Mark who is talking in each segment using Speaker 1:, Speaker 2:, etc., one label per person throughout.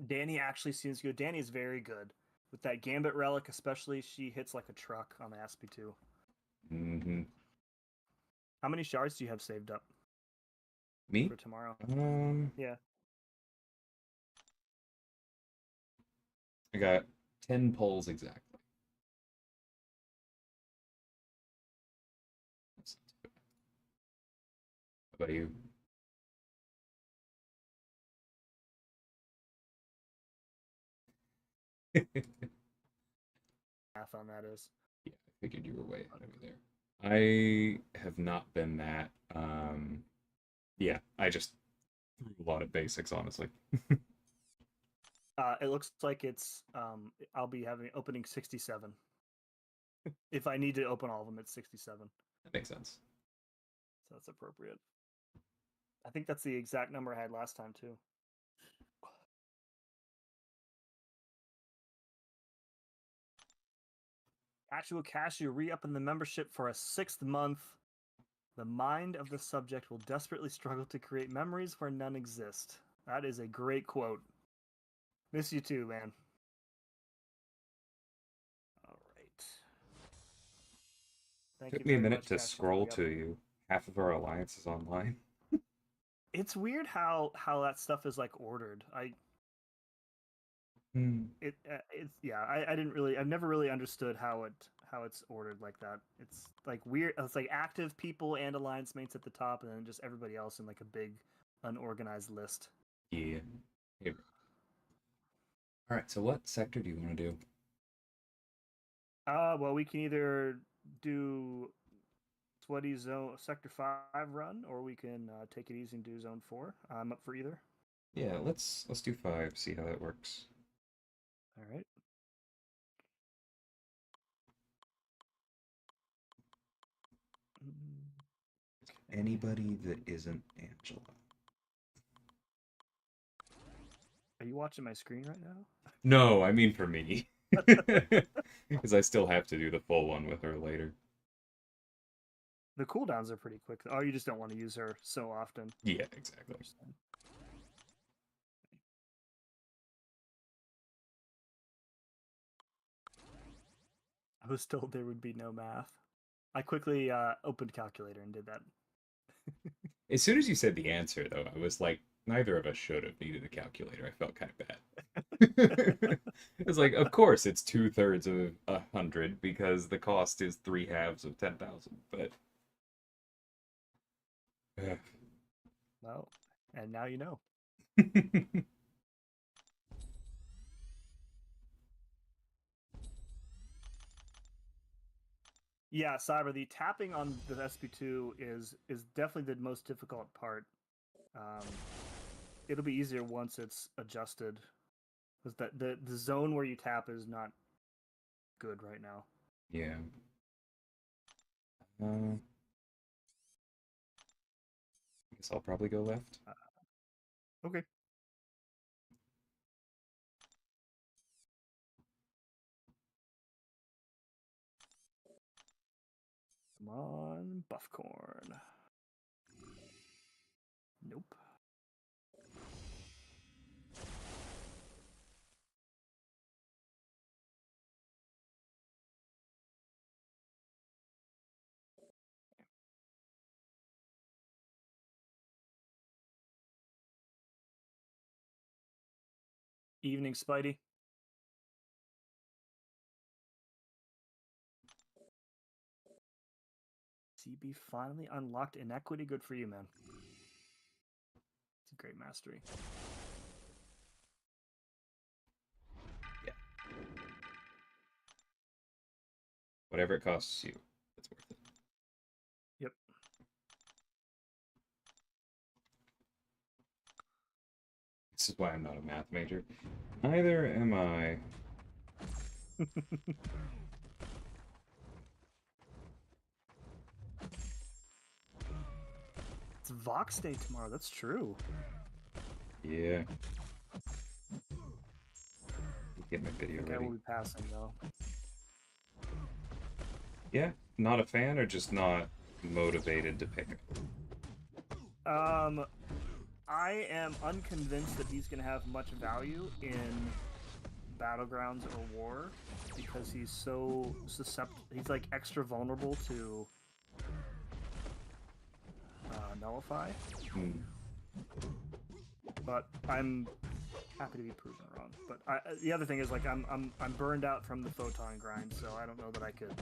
Speaker 1: Danny actually seems good. Danny is very good. With that Gambit Relic, especially, she hits like a truck on the SP2.
Speaker 2: Mm-hmm.
Speaker 1: How many shards do you have saved up
Speaker 2: Me?
Speaker 1: for tomorrow? Yeah.
Speaker 2: I got 10 pulls exactly. How about you? Yeah,
Speaker 1: Math on that is.
Speaker 2: I figured you were way ahead of me there. I have not been that. Yeah, I just threw a lot of basics, honestly.
Speaker 1: It looks like it's I'll be opening 67. If I need to open all of them, it's 67.
Speaker 2: That makes sense.
Speaker 1: So that's appropriate. I think that's the exact number I had last time too. Actual cash, you re-up in the membership for a 6th month. The mind of the subject will desperately struggle to create memories where none exist. That is a great quote. Miss you too, man. All right. Thank
Speaker 2: Took
Speaker 1: you
Speaker 2: me a
Speaker 1: very
Speaker 2: minute
Speaker 1: much,
Speaker 2: to
Speaker 1: Cash, for
Speaker 2: scroll
Speaker 1: re-up.
Speaker 2: to you. Half of our alliance is online.
Speaker 1: It's weird how that stuff is like ordered. It's yeah. I didn't really. I've never really understood how it's ordered like that. It's like weird. It's like active people and alliance mates at the top, and then just everybody else in like a big unorganized list.
Speaker 2: Yeah. Here. All right, so what sector do you want to do?
Speaker 1: Well, we can either do sweaty zone sector 5 run, or we can take it easy and do zone 4. I'm up for either.
Speaker 2: Yeah, let's do 5, see how that works.
Speaker 1: All right.
Speaker 2: Anybody that isn't Angela.
Speaker 1: Are you watching my screen right now?
Speaker 2: No, I mean for me. Because I still have to do the full one with her later.
Speaker 1: The cooldowns are pretty quick. Oh, you just don't want to use her so often.
Speaker 2: Yeah, exactly.
Speaker 1: I was told there would be no math. I quickly opened calculator and did that.
Speaker 2: As soon as you said the answer, though, I was like, neither of us should have needed a calculator. I felt kind of bad. It's like, of course, it's 2/3 of 100 because the cost is 3/2 of 10,000. But
Speaker 1: Well, and now you know. Yeah, Cyber, the tapping on the SP2 is definitely the most difficult part. It'll be easier once it's adjusted. Because the zone where you tap is not good right now.
Speaker 2: Yeah. I guess I'll probably go left.
Speaker 1: Okay. Come on, Buffcorn. Nope. Evening, Spidey. CB finally unlocked inequity. Good for you, man. It's a great mastery.
Speaker 2: Yeah. Whatever it costs you, it's worth it.
Speaker 1: Yep.
Speaker 2: This is why I'm not a math major. Neither am I.
Speaker 1: It's Vox Day tomorrow. That's true.
Speaker 2: Yeah. Get my video
Speaker 1: I
Speaker 2: ready.
Speaker 1: will be passing though.
Speaker 2: Yeah, not a fan or just not motivated to pick it?
Speaker 1: I am unconvinced that he's going to have much value in Battlegrounds or War because he's so susceptible. He's like extra vulnerable to nullify. But I'm happy to be proven wrong. But the other thing is, like, I'm burned out from the photon grind, so I don't know that I could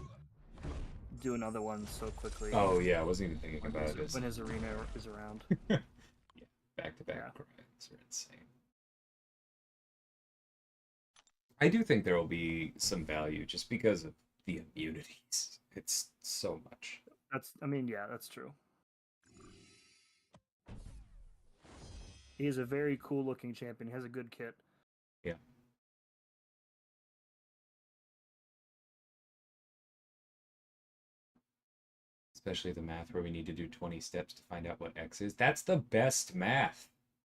Speaker 1: do another one so quickly.
Speaker 2: Oh yeah, I wasn't even thinking about it.
Speaker 1: When his arena is around.
Speaker 2: Yeah, back-to-back grinds are insane. I do think there will be some value just because of the immunities. It's so much.
Speaker 1: I mean, yeah, that's true. He is a very cool looking champion. He has a good kit.
Speaker 2: Yeah. Especially the math where we need to do 20 steps to find out what X is. That's the best math.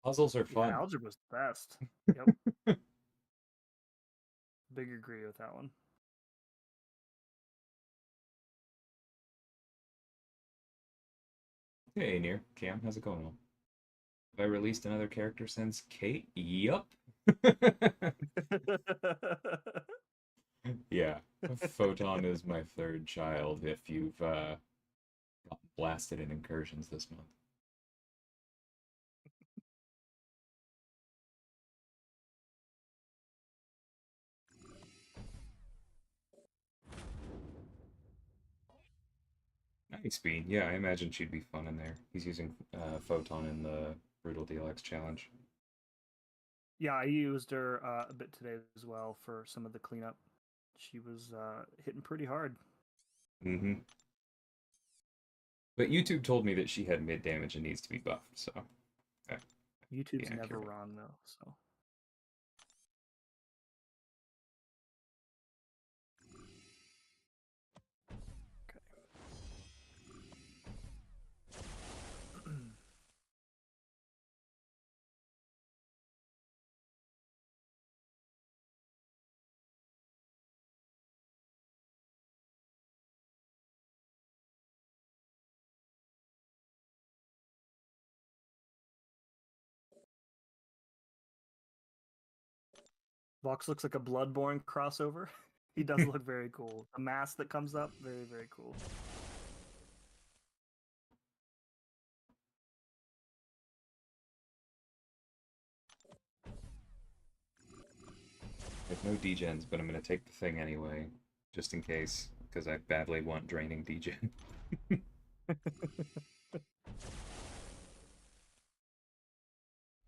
Speaker 2: Puzzles are fun.
Speaker 1: Yeah, algebra's the best. Yep. Big agree with that one.
Speaker 2: Hey, Near. Cam, how's it going on? Have I released another character since Kate? Yup. Yeah. Photon is my third child if you've gotten blasted in Incursions this month. Nice, Bean. Yeah, I imagine she'd be fun in there. He's using Photon in the Brutal DLX challenge.
Speaker 1: Yeah, I used her a bit today as well for some of the cleanup. She was hitting pretty hard.
Speaker 2: Mm-hmm. But YouTube told me that she had mid damage and needs to be buffed, so...
Speaker 1: YouTube's never wrong, though, so... Vox looks like a Bloodborne crossover. He does look very cool. The mask that comes up, very, very cool.
Speaker 2: I have no degens, but I'm going to take the thing anyway, just in case, because I badly want draining degen.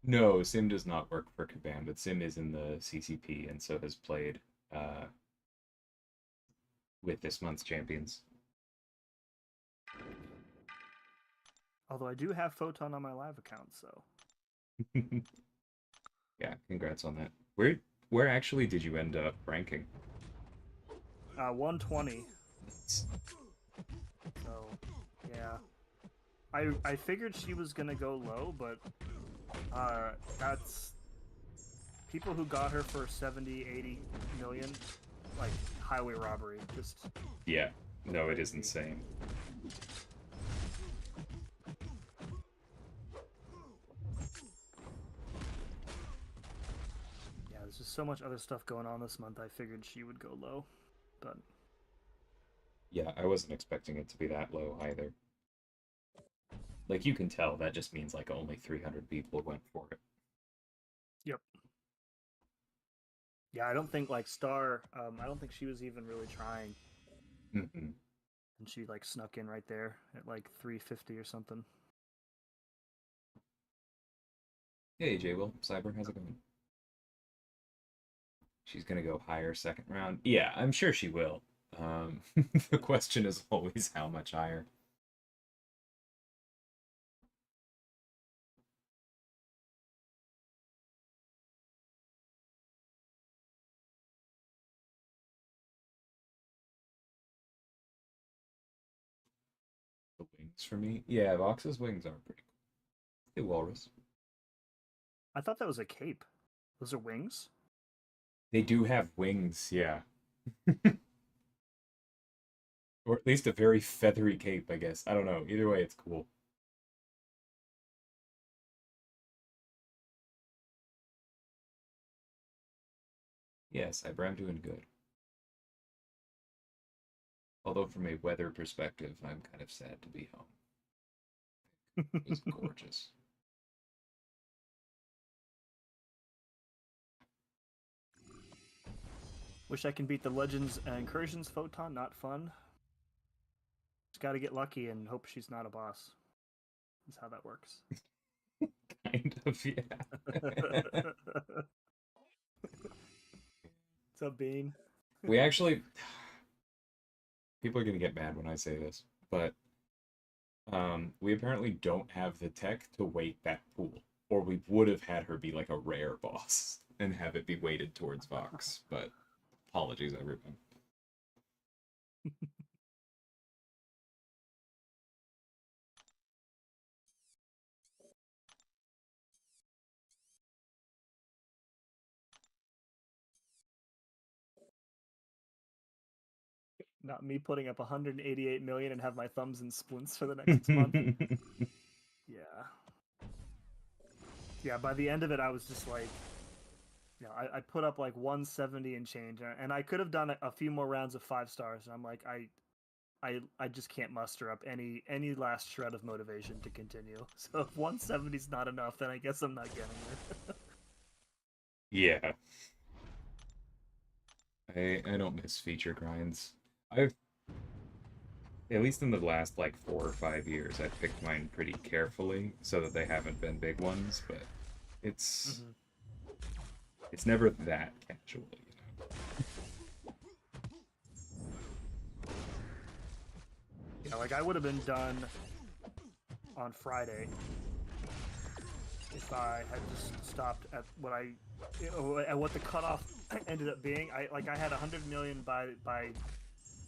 Speaker 2: No, Sim does not work for Kabam, but Sim is in the CCP and so has played with this month's champions.
Speaker 1: Although I do have Photon on my live account, so...
Speaker 2: Yeah, congrats on that. Where actually did you end up ranking?
Speaker 1: 120. So, yeah. I figured she was gonna go low, but that's people who got her for 70, 80 million, like highway robbery. Just
Speaker 2: yeah, no, it is insane.
Speaker 1: Yeah, there's just so much other stuff going on this month. I figured she would go low, but
Speaker 2: yeah, I wasn't expecting it to be that low either. Like, you can tell that just means like only 300 people went for it.
Speaker 1: Yep. Yeah, I don't think like Star. I don't think she was even really trying.
Speaker 2: Mm-hmm.
Speaker 1: And she like snuck in right there at like 350 or something.
Speaker 2: Hey, J-Will, Cyber, how's it going? She's gonna go higher second round. Yeah, I'm sure she will. The question is always how much higher. The wings for me? Yeah, Vox's wings are pretty cool. Hey, Walrus.
Speaker 1: I thought that was a cape. Those are wings?
Speaker 2: They do have wings, yeah. Or at least a very feathery cape, I guess. I don't know. Either way, it's cool. Yes, I'm doing good. Although from a weather perspective, I'm kind of sad to be home. It was gorgeous.
Speaker 1: Wish I can beat the Legends Incursions Photon. Not fun. Just got to get lucky and hope she's not a boss. That's how that works.
Speaker 2: Kind of, yeah.
Speaker 1: What's up, Bean?
Speaker 2: We actually, people are gonna get mad when I say this, but we apparently don't have the tech to weight that pool, or we would have had her be like a rare boss and have it be weighted towards Vox. But apologies, everyone.
Speaker 1: Not me putting up 188 million and have my thumbs in splints for the next month. Yeah. Yeah, by the end of it, I was just like, you know, I put up like 170 and change, and I could have done a few more rounds of 5 stars. And I'm like, I just can't muster up any last shred of motivation to continue. So if 170 is not enough, then I guess I'm not getting there.
Speaker 2: Yeah. I don't miss feature grinds. I've at least in the last like 4 or 5 years, I've picked mine pretty carefully so that they haven't been big ones, but it's it's never that casual, you know.
Speaker 1: Yeah, like I would have been done on Friday if I had just stopped at what the cutoff ended up being. I had 100 million by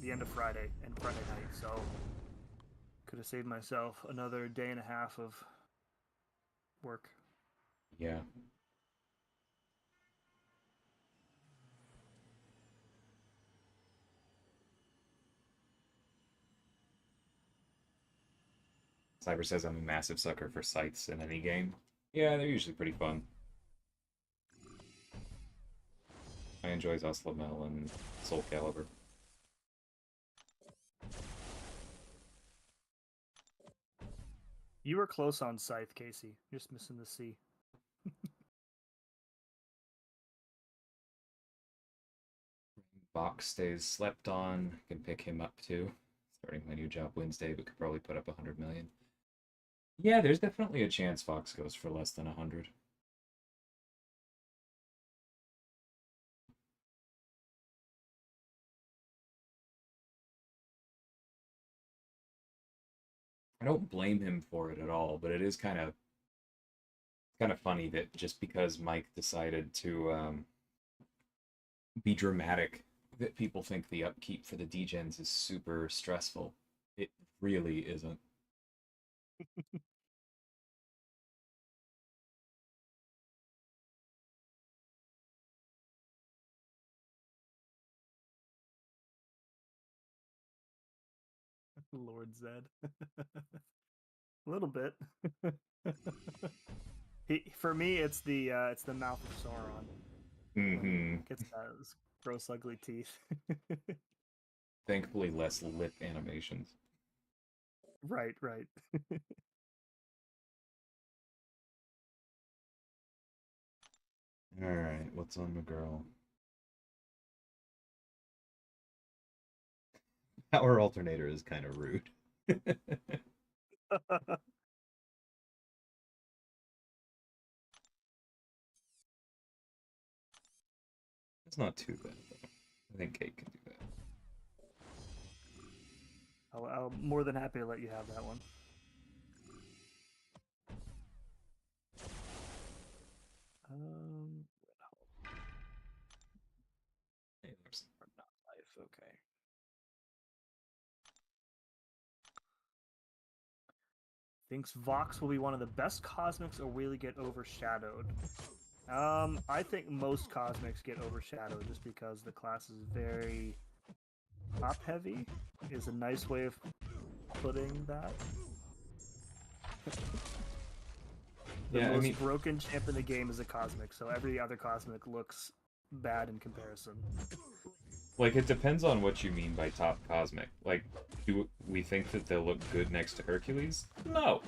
Speaker 1: the end of Friday and Friday night, so could have saved myself another day and a half of work.
Speaker 2: Yeah. Cyber says I'm a massive sucker for scythes in any game. Yeah, they're usually pretty fun. I enjoy Zoslamel and Soul Calibur.
Speaker 1: You were close on Scythe, Casey. You're just missing the C.
Speaker 2: Box stays slept on. Can pick him up too. Starting my new job Wednesday, but could probably put up 100 million. Yeah, there's definitely a chance Fox goes for less than 100. I don't blame him for it at all, but it is kind of funny that just because Mike decided to be dramatic, that people think the upkeep for the degens is super stressful. It really isn't.
Speaker 1: Lord Zed. A little bit. For me, it's the mouth of Sauron.
Speaker 2: Mm-hmm.
Speaker 1: Gets those gross, ugly teeth.
Speaker 2: Thankfully, less lip animations.
Speaker 1: Right, right.
Speaker 2: All right, what's on the girl? Power alternator is kind of rude. It's not too bad though. I think Kate can do that.
Speaker 1: I'm more than happy to let you have that one.
Speaker 2: Hey, there's...
Speaker 1: Not life, okay. Thinks Vox will be one of the best cosmics or will get overshadowed? I think most cosmics get overshadowed just because the class is very top heavy, is a nice way of putting that. The most broken champ in the game is a cosmic, so every other cosmic looks bad in comparison.
Speaker 2: Like, it depends on what you mean by top cosmic. Like, do we think that they'll look good next to Hercules? No.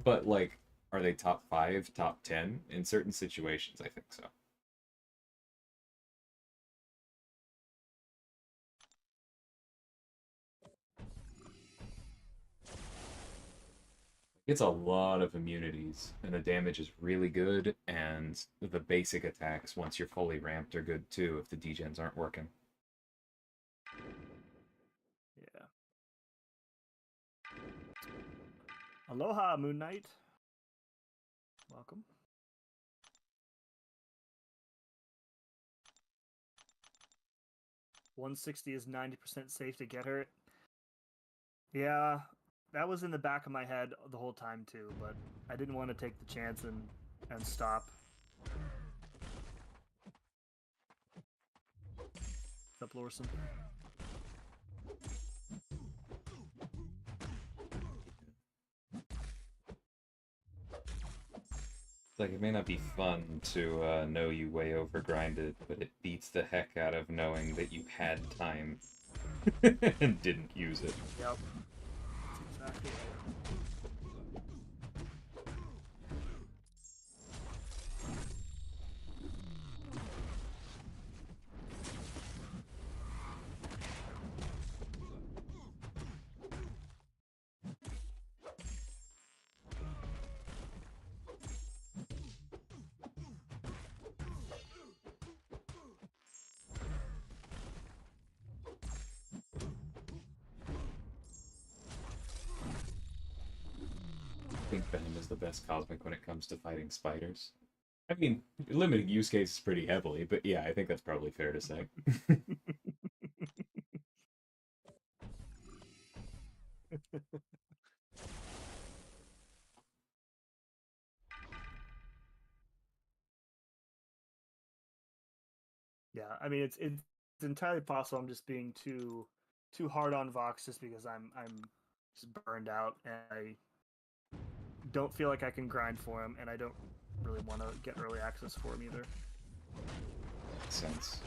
Speaker 2: But, like, are they top 5, top 10? In certain situations, I think so. It's a lot of immunities, and the damage is really good, and the basic attacks, once you're fully ramped, are good too if the degens aren't working.
Speaker 1: Yeah. Aloha, Moon Knight. Welcome. $160 is 90% safe to get her. Yeah, that was in the back of my head the whole time too, but I didn't want to take the chance and stop. What's up, Lorson?
Speaker 2: Like, it may not be fun to know you way overgrinded, but it beats the heck out of knowing that you had time and didn't use it.
Speaker 1: Yep. That's exactly right.
Speaker 2: I think Venom is the best cosmic when it comes to fighting spiders. I mean, limiting use cases pretty heavily, but yeah, I think that's probably fair to say.
Speaker 1: Yeah, I mean it's entirely possible I'm just being too hard on Vox just because I'm just burned out and I don't feel like I can grind for him and I don't really want to get early access for him either.
Speaker 2: Makes sense.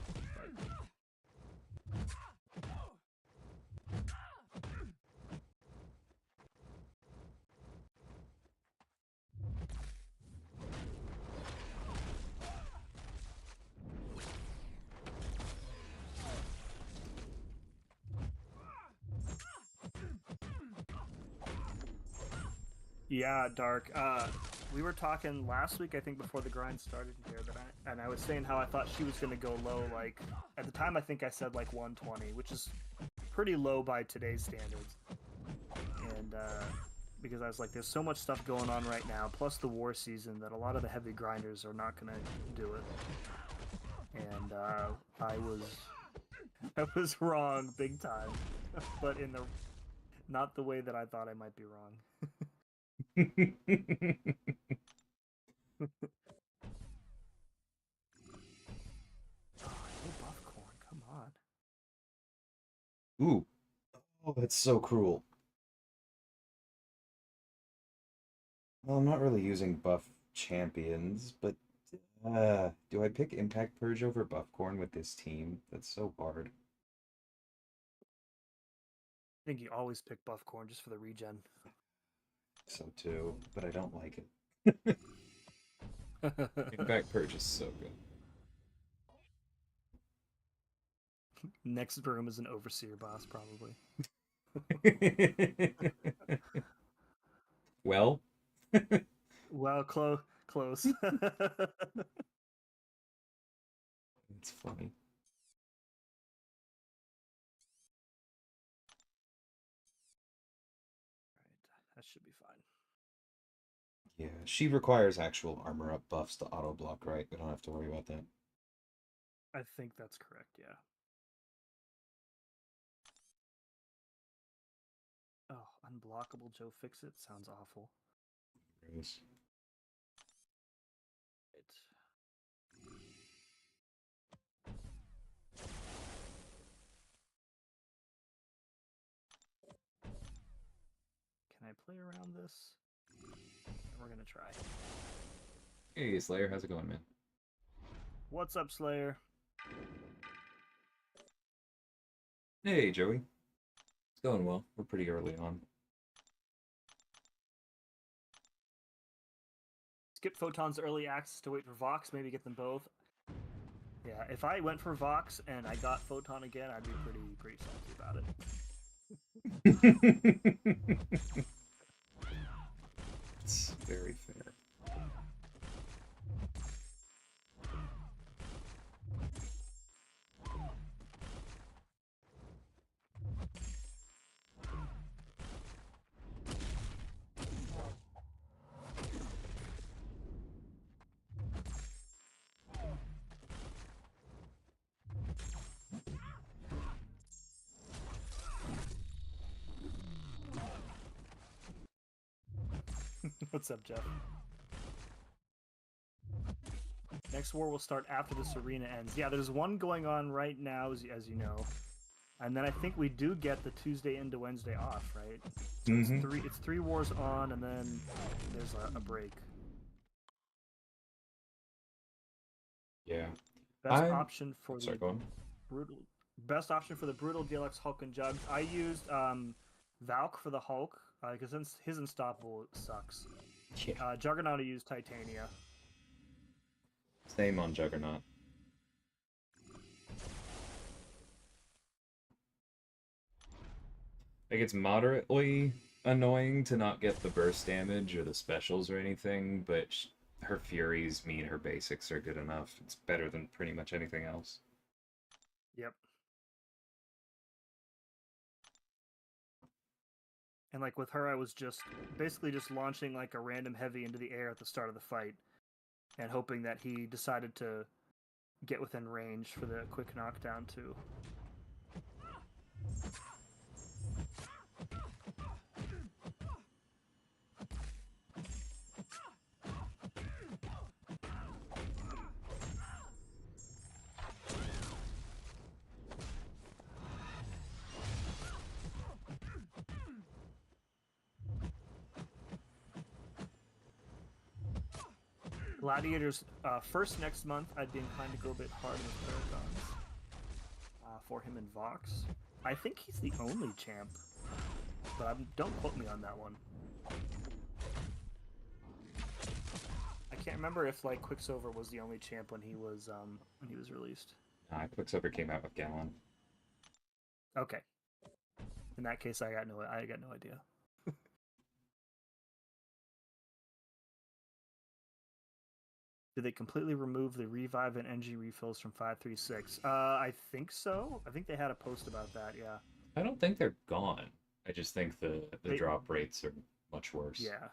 Speaker 1: Yeah, Dark. We were talking last week, I think, before the grind started here, and I was saying how I thought she was going to go low. Like at the time, I think I said like 120, which is pretty low by today's standards. And because I was like, there's so much stuff going on right now, plus the war season, that a lot of the heavy grinders are not going to do it. And I was wrong big time, but in the not the way that I thought I might be wrong. Oh, no buff corn, come on.
Speaker 2: Ooh. Oh, that's so cruel. Well, I'm not really using buff champions, but do I pick Impact Purge over Buffcorn with this team? That's so hard.
Speaker 1: I think you always pick buff corn just for the regen.
Speaker 2: So too, but I don't like it. Impact Purge is so good.
Speaker 1: Next room is an overseer boss, probably.
Speaker 2: Well,
Speaker 1: Well, close.
Speaker 2: it's funny.
Speaker 1: Right, that should be fine.
Speaker 2: Yeah, she requires actual armor up buffs to auto block, right? We don't have to worry about that.
Speaker 1: I think that's correct, yeah. Oh, unblockable Joe Fix-It sounds awful.
Speaker 2: Gross.
Speaker 1: Can I play around this? We're gonna try.
Speaker 2: Hey, Slayer, how's it going, man?
Speaker 1: What's up, Slayer?
Speaker 2: Hey, Joey. It's going well. We're pretty early on.
Speaker 1: Skip Photon's early access to wait for Vox, maybe get them both. Yeah, if I went for Vox and I got Photon again, I'd be pretty salty about it.
Speaker 2: It's very fair.
Speaker 1: What's up, Jeff? Next war will start after this arena ends. Yeah, there's one going on right now, as you know. And then I think we do get the Tuesday into Wednesday off, right? So it's three wars on, and then there's a break.
Speaker 2: Yeah.
Speaker 1: Best option for
Speaker 2: Sorry,
Speaker 1: the
Speaker 2: go on.
Speaker 1: brutal. Best option for the brutal DLX Hulk and Jugs. I used Valk for the Hulk because his unstoppable sucks.
Speaker 2: Yeah.
Speaker 1: Juggernaut I used Titania.
Speaker 2: Same on Juggernaut. Like, it's moderately annoying to not get the burst damage or the specials or anything, but her Furies mean her basics are good enough. It's better than pretty much anything else.
Speaker 1: Yep. And like with her, I was just basically just launching like a random heavy into the air at the start of the fight, and hoping that he decided to get within range for the quick knockdown too. Gladiators first next month, I'd be inclined to go a bit hard with Paragons for him and Vox. I think he's the only champ, but don't quote me on that one. I can't remember if like Quicksilver was the only champ when he was released.
Speaker 2: Quicksilver came out with Gallon.
Speaker 1: Okay. In that case, I got no idea. Did they completely remove the revive and NG refills from 536? I think so. I think they had a post about that. Yeah.
Speaker 2: I don't think they're gone. I just think the drop rates are much worse.
Speaker 1: Yeah.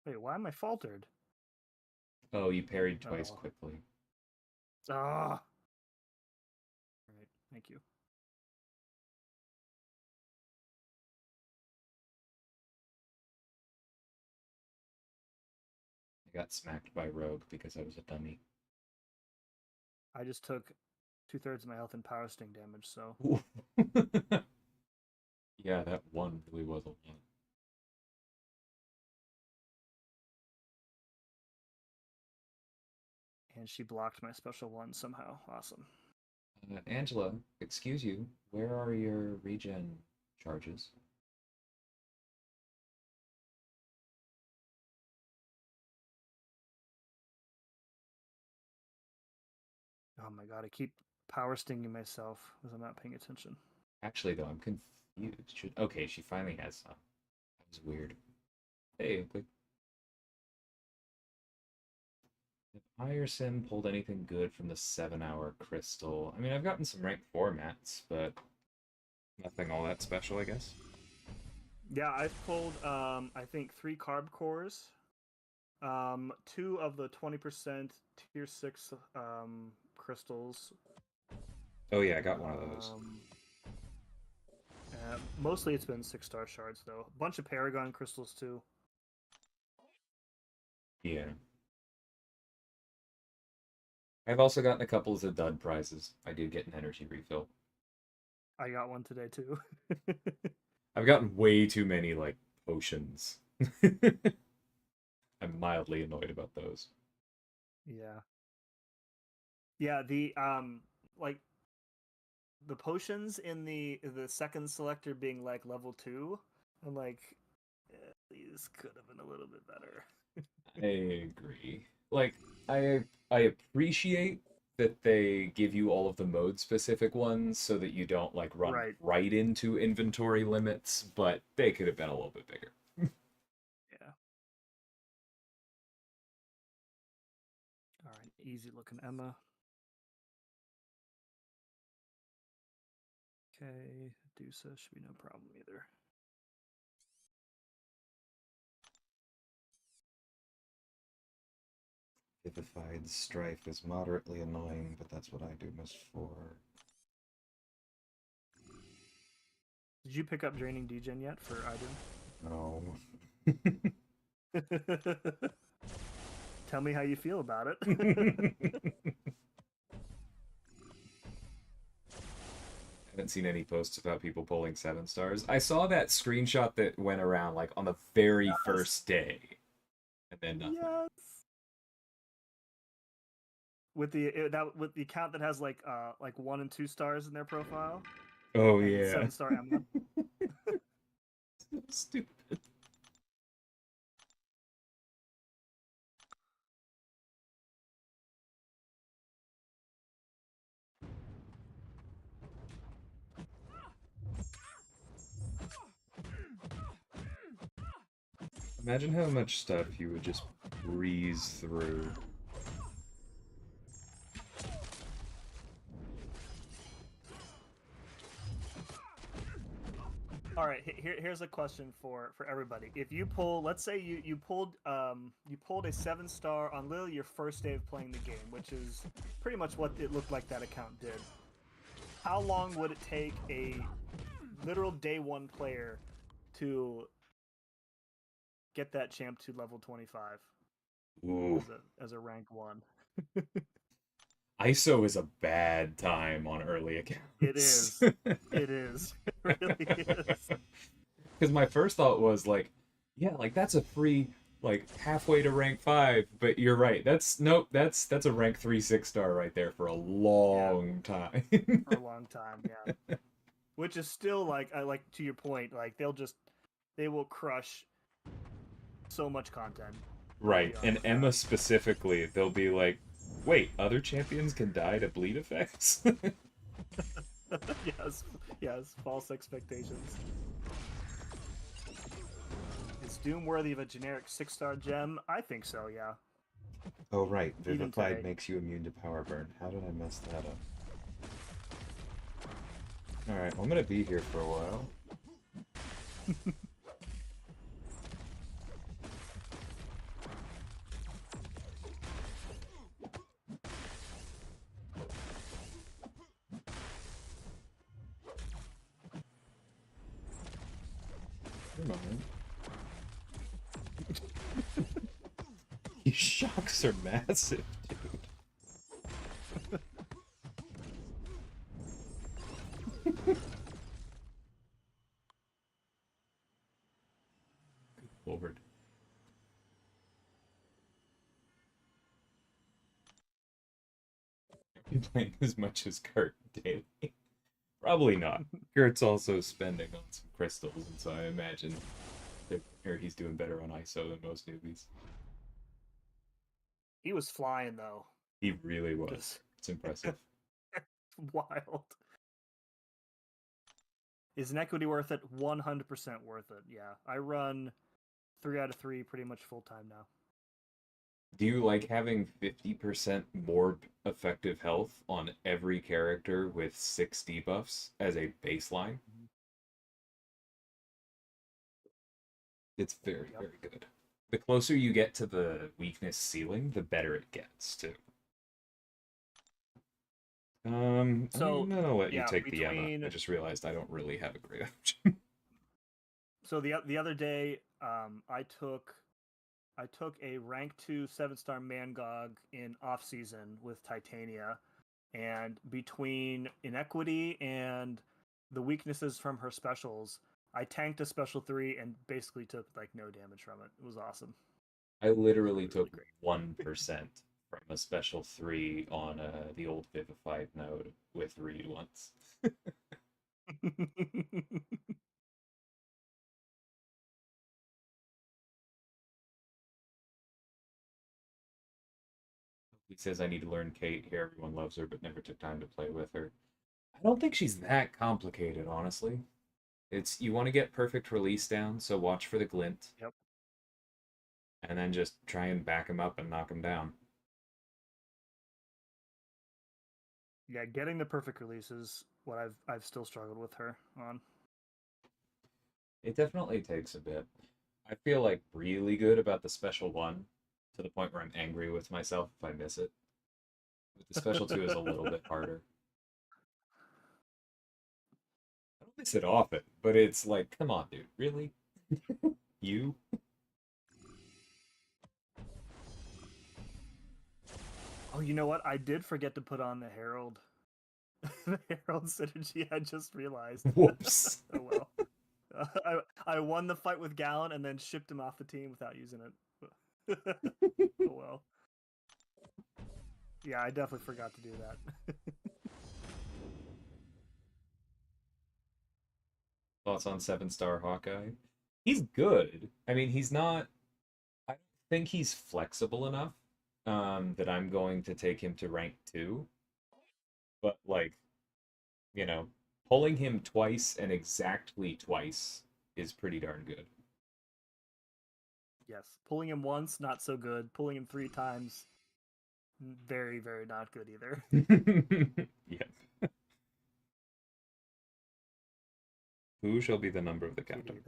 Speaker 1: Wait, why am I faltered?
Speaker 2: Oh, you parried twice quickly.
Speaker 1: Ah. All right. Thank you.
Speaker 2: I got smacked by Rogue because I was a dummy.
Speaker 1: I just took 2/3 of my health in power sting damage, so.
Speaker 2: Yeah, that one really was a lot.
Speaker 1: And she blocked my special one somehow. Awesome.
Speaker 2: Angela, excuse you. Where are your regen charges?
Speaker 1: Oh my god, I keep power stinging myself because I'm not paying attention.
Speaker 2: Actually, though, I'm confused. Okay, she finally has some. That was weird. Hey, Oakley. If Ierson pulled anything good from the 7-hour crystal, I mean, I've gotten some rank 4 mats, but nothing all that special, I guess.
Speaker 1: Yeah, I've pulled, I think 3 carb cores, 2 of the 20% tier 6 crystals.
Speaker 2: Oh yeah, I got one of those.
Speaker 1: Mostly it's been 6-star shards, though. A bunch of Paragon crystals, too.
Speaker 2: Yeah. I've also gotten a couple of the dud prizes. I did get an energy refill.
Speaker 1: I got one today, too.
Speaker 2: I've gotten way too many, like, potions. I'm mildly annoyed about those.
Speaker 1: Yeah. Yeah, the like the potions in the second selector being like level 2, I'm like, these could have been a little bit better.
Speaker 2: I agree. Like I appreciate that they give you all of the mode specific ones so that you don't like run
Speaker 1: Right.
Speaker 2: right into inventory limits, but they could have been a little bit bigger.
Speaker 1: Yeah. All right. Easy looking Emma. Okay. Dusa should be no problem either.
Speaker 2: Vivified Strife is moderately annoying, but that's what I do most for.
Speaker 1: Did you pick up Draining Degen yet for Idun?
Speaker 2: No.
Speaker 1: Tell me how you feel about it.
Speaker 2: Haven't seen any posts about people pulling 7 stars. I saw that screenshot that went around like on the very first day, and then nothing.
Speaker 1: Yes. With the account that has like 1 and 2 stars in their profile.
Speaker 2: Oh
Speaker 1: And
Speaker 2: yeah.
Speaker 1: 7-star Emma.
Speaker 2: So stupid. Imagine how much stuff you would just breeze through.
Speaker 1: All right, here's a question for everybody. If you pull, let's say you pulled a 7-star on literally your first day of playing the game, which is pretty much what it looked like that account did. How long would it take a literal day 1 player to get that champ to level 25
Speaker 2: Ooh.
Speaker 1: as a rank 1?
Speaker 2: ISO is a bad time on early accounts.
Speaker 1: It is. It is. It really is.
Speaker 2: Because my first thought was like, yeah, like that's a free like halfway to rank 5, but you're right. That's nope, that's a rank 3 6-star right there for a long time.
Speaker 1: For a long time, yeah. Which is still like to your point, like they will crush so much content.
Speaker 2: Right, and Emma specifically, they'll be like, wait, other champions can die to bleed effects?
Speaker 1: yes, false expectations. Is Doom worthy of a generic 6-star gem? I think so, yeah.
Speaker 2: Oh, right,
Speaker 1: Even
Speaker 2: Vivified
Speaker 1: today.
Speaker 2: makes you immune to power burn. How did I mess that up? Alright, I'm gonna be here for a while. Come on. These shocks are massive, dude. Good lord. Are you playing as much as Kurt daily? Probably not. Kurt's also spending on some crystals, and so I imagine he's doing better on ISO than most newbies.
Speaker 1: He was flying though.
Speaker 2: He really was. It's impressive.
Speaker 1: Wild. Is Inequity worth it? 100% worth it. Yeah, I run 3 out of 3 pretty much full time now.
Speaker 2: Do you like having 50% more effective health on every character with 6 debuffs as a baseline? It's very, very good. The closer you get to the weakness ceiling, the better it gets, too. I'm gonna let you take the Emma. I just realized I don't really have a great option.
Speaker 1: So the other day, I took a rank 2 7-star Mangog in off season with Titania, and between Inequity and the weaknesses from her specials, I tanked a special 3 and basically took like no damage from it. It was awesome.
Speaker 2: I literally
Speaker 1: Really
Speaker 2: took
Speaker 1: great.
Speaker 2: 1% from a special 3 on the old Vivified node with Reed once. He says I need to learn Kate here. Everyone loves her, but never took time to play with her. I don't think she's that complicated, honestly. It's you want to get perfect release down, so watch for the glint.
Speaker 1: Yep.
Speaker 2: And then just try and back him up and knock him down.
Speaker 1: Yeah, getting the perfect release is what I've still struggled with her on.
Speaker 2: It definitely takes a bit. I feel like really good about the special 1 to the point where I'm angry with myself if I miss it. But the special 2 is a little bit harder. I don't miss it often, but it's like, come on, dude, really? You?
Speaker 1: Oh, you know what? I did forget to put on the Herald. The Herald synergy, I just realized.
Speaker 2: Whoops.
Speaker 1: Oh well. I won the fight with Gallon and then shipped him off the team without using it. Oh well. Yeah, I definitely forgot to do that.
Speaker 2: Thoughts on 7-star Hawkeye? He's good. I mean, he's not. I don't think he's flexible enough that I'm going to take him to rank 2. But, like, you know, pulling him twice and exactly twice is pretty darn good.
Speaker 1: Yes, pulling him once, not so good. Pulling him 3 times, very, very not good either.
Speaker 2: Yeah. Who shall be the number of the captain?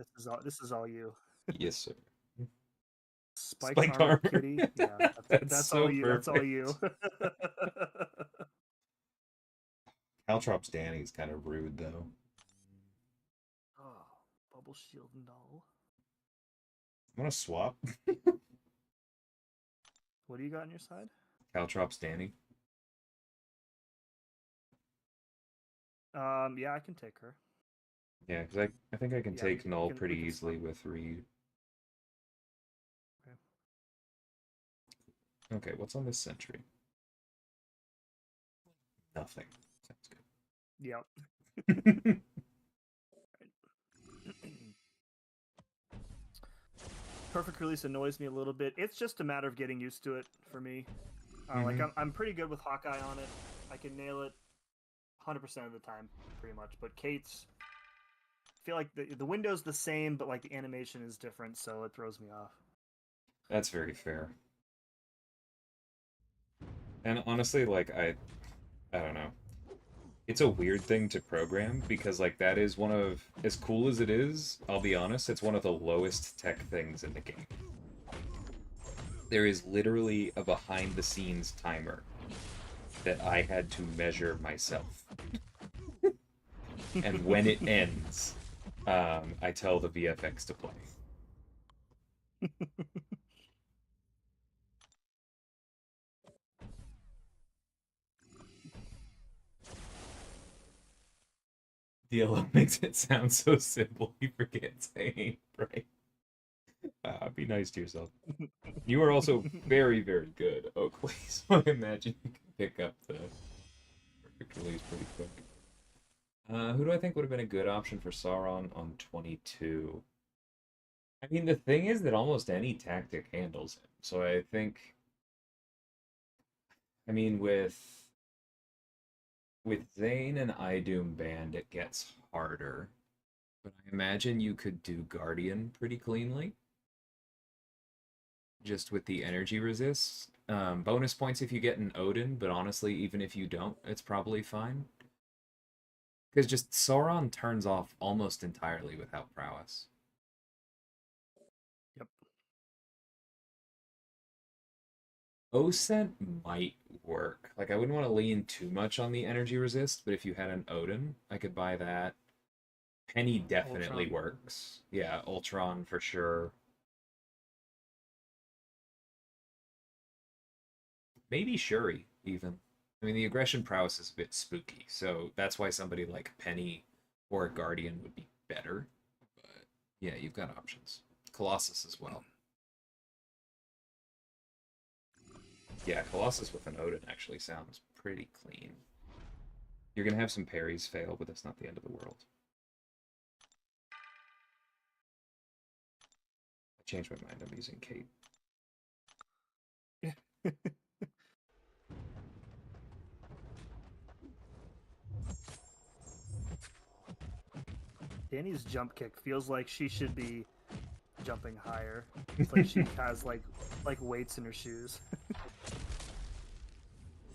Speaker 1: This is all you.
Speaker 2: Yes, sir.
Speaker 1: Spiked armor kitty. Yeah, that's
Speaker 2: so
Speaker 1: all you.
Speaker 2: perfect.
Speaker 1: That's all you.
Speaker 2: Caltrops Danny's kind of rude though.
Speaker 1: Oh, bubble shield null.
Speaker 2: I'm gonna swap.
Speaker 1: What do you got on your side?
Speaker 2: Caltrops Danny.
Speaker 1: Yeah, I can take her.
Speaker 2: Yeah, because I think I can take Null pretty
Speaker 1: we can
Speaker 2: easily
Speaker 1: swap.
Speaker 2: with Reed. Okay, what's on this sentry? Nothing. Sounds
Speaker 1: Yep.
Speaker 2: good.
Speaker 1: Perfect release annoys me a little bit. It's just a matter of getting used to it for me. Like I'm pretty good with Hawkeye on it. I can nail it 100% of the time, pretty much. But Kate's, I feel like the window's the same, but like the animation is different, so it throws me off.
Speaker 2: That's very fair. And honestly, like I don't know. It's a weird thing to program because like that is one of as cool as it is, I'll be honest, it's one of the lowest tech things in the game. There is literally a behind the scenes timer that I had to measure myself. And when it ends, I tell the VFX to play. DLO makes it sound so simple, you forget saying, right? Be nice to yourself. You are also very, very good, Oakley, so I imagine you can pick up the perfect release pretty quick. Who do I think would have been a good option for Sauron on 22? I mean, the thing is that almost any tactic handles him, so I think... I mean, with Zane and Iddoom banned, it gets harder. But I imagine you could do Guardian pretty cleanly. Just with the energy resist. Bonus points if you get an Odin, but honestly, even if you don't, it's probably fine. Because just Sauron turns off almost entirely without prowess.
Speaker 1: Yep.
Speaker 2: Osent might work. Like, I wouldn't want to lean too much on the energy resist, but if you had an Odin, I could buy that. Penny definitely
Speaker 1: Ultron.
Speaker 2: works. Yeah, Ultron for sure. Maybe Shuri, even. I mean, the aggression prowess is a bit spooky, so that's why somebody like Penny or a Guardian would be better. But yeah, you've got options. Colossus as well. Yeah, Colossus with an Odin actually sounds pretty clean. You're gonna have some parries fail, but that's not the end of the world. I changed my mind. I'm using Kate.
Speaker 1: Danny's jump kick feels like she should be jumping higher. It's like she has like weights in her shoes.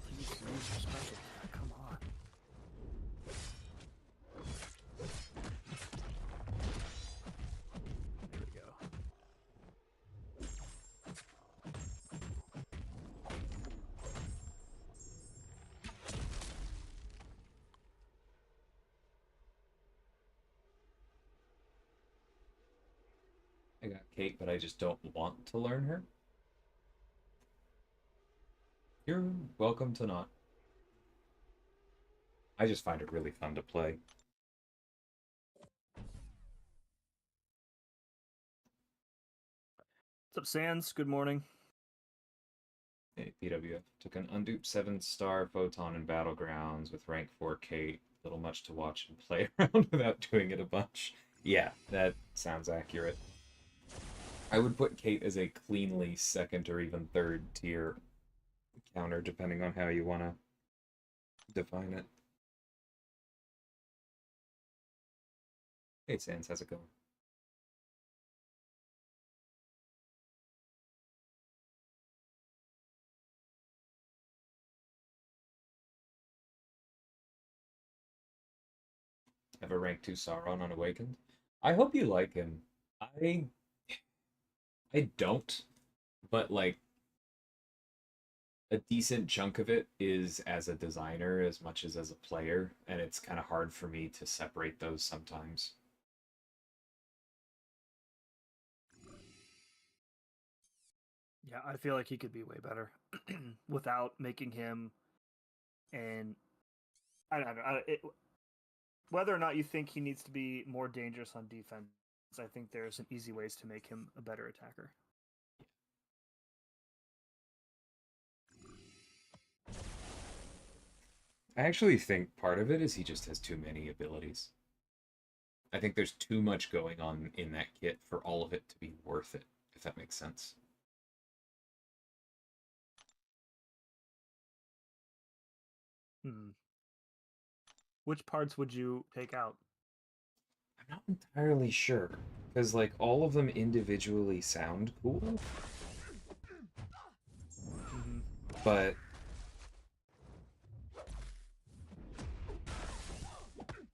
Speaker 1: Please use your special attack. Come on. There we go.
Speaker 2: I got Kate, but I just don't want to learn her. You're welcome to not. I just find it really fun to play.
Speaker 1: What's up, Sans? Good morning.
Speaker 2: Hey, PWF took an unduped 7-star photon in Battlegrounds with rank 4 Kate. Little much to watch and play around without doing it a bunch. Yeah, that sounds accurate. I would put Kate as a cleanly second or even third tier counter, depending on how you want to define it. Hey, Sans, how's it going? Have a rank 2 Sauron Unawakened? I hope you like him. I I don't, but like a decent chunk of it is as a designer as much as a player, and it's kind of hard for me to separate those sometimes.
Speaker 1: Yeah, I feel like he could be way better without making him. And I don't know. Whether or not you think he needs to be more dangerous on defense, I think there are some easy ways to make him a better attacker.
Speaker 2: I actually think part of it is he just has too many abilities. I think there's too much going on in that kit for all of it to be worth it, if that makes sense.
Speaker 1: Which parts would you take out?
Speaker 2: I'm not entirely sure, because like all of them individually sound cool, but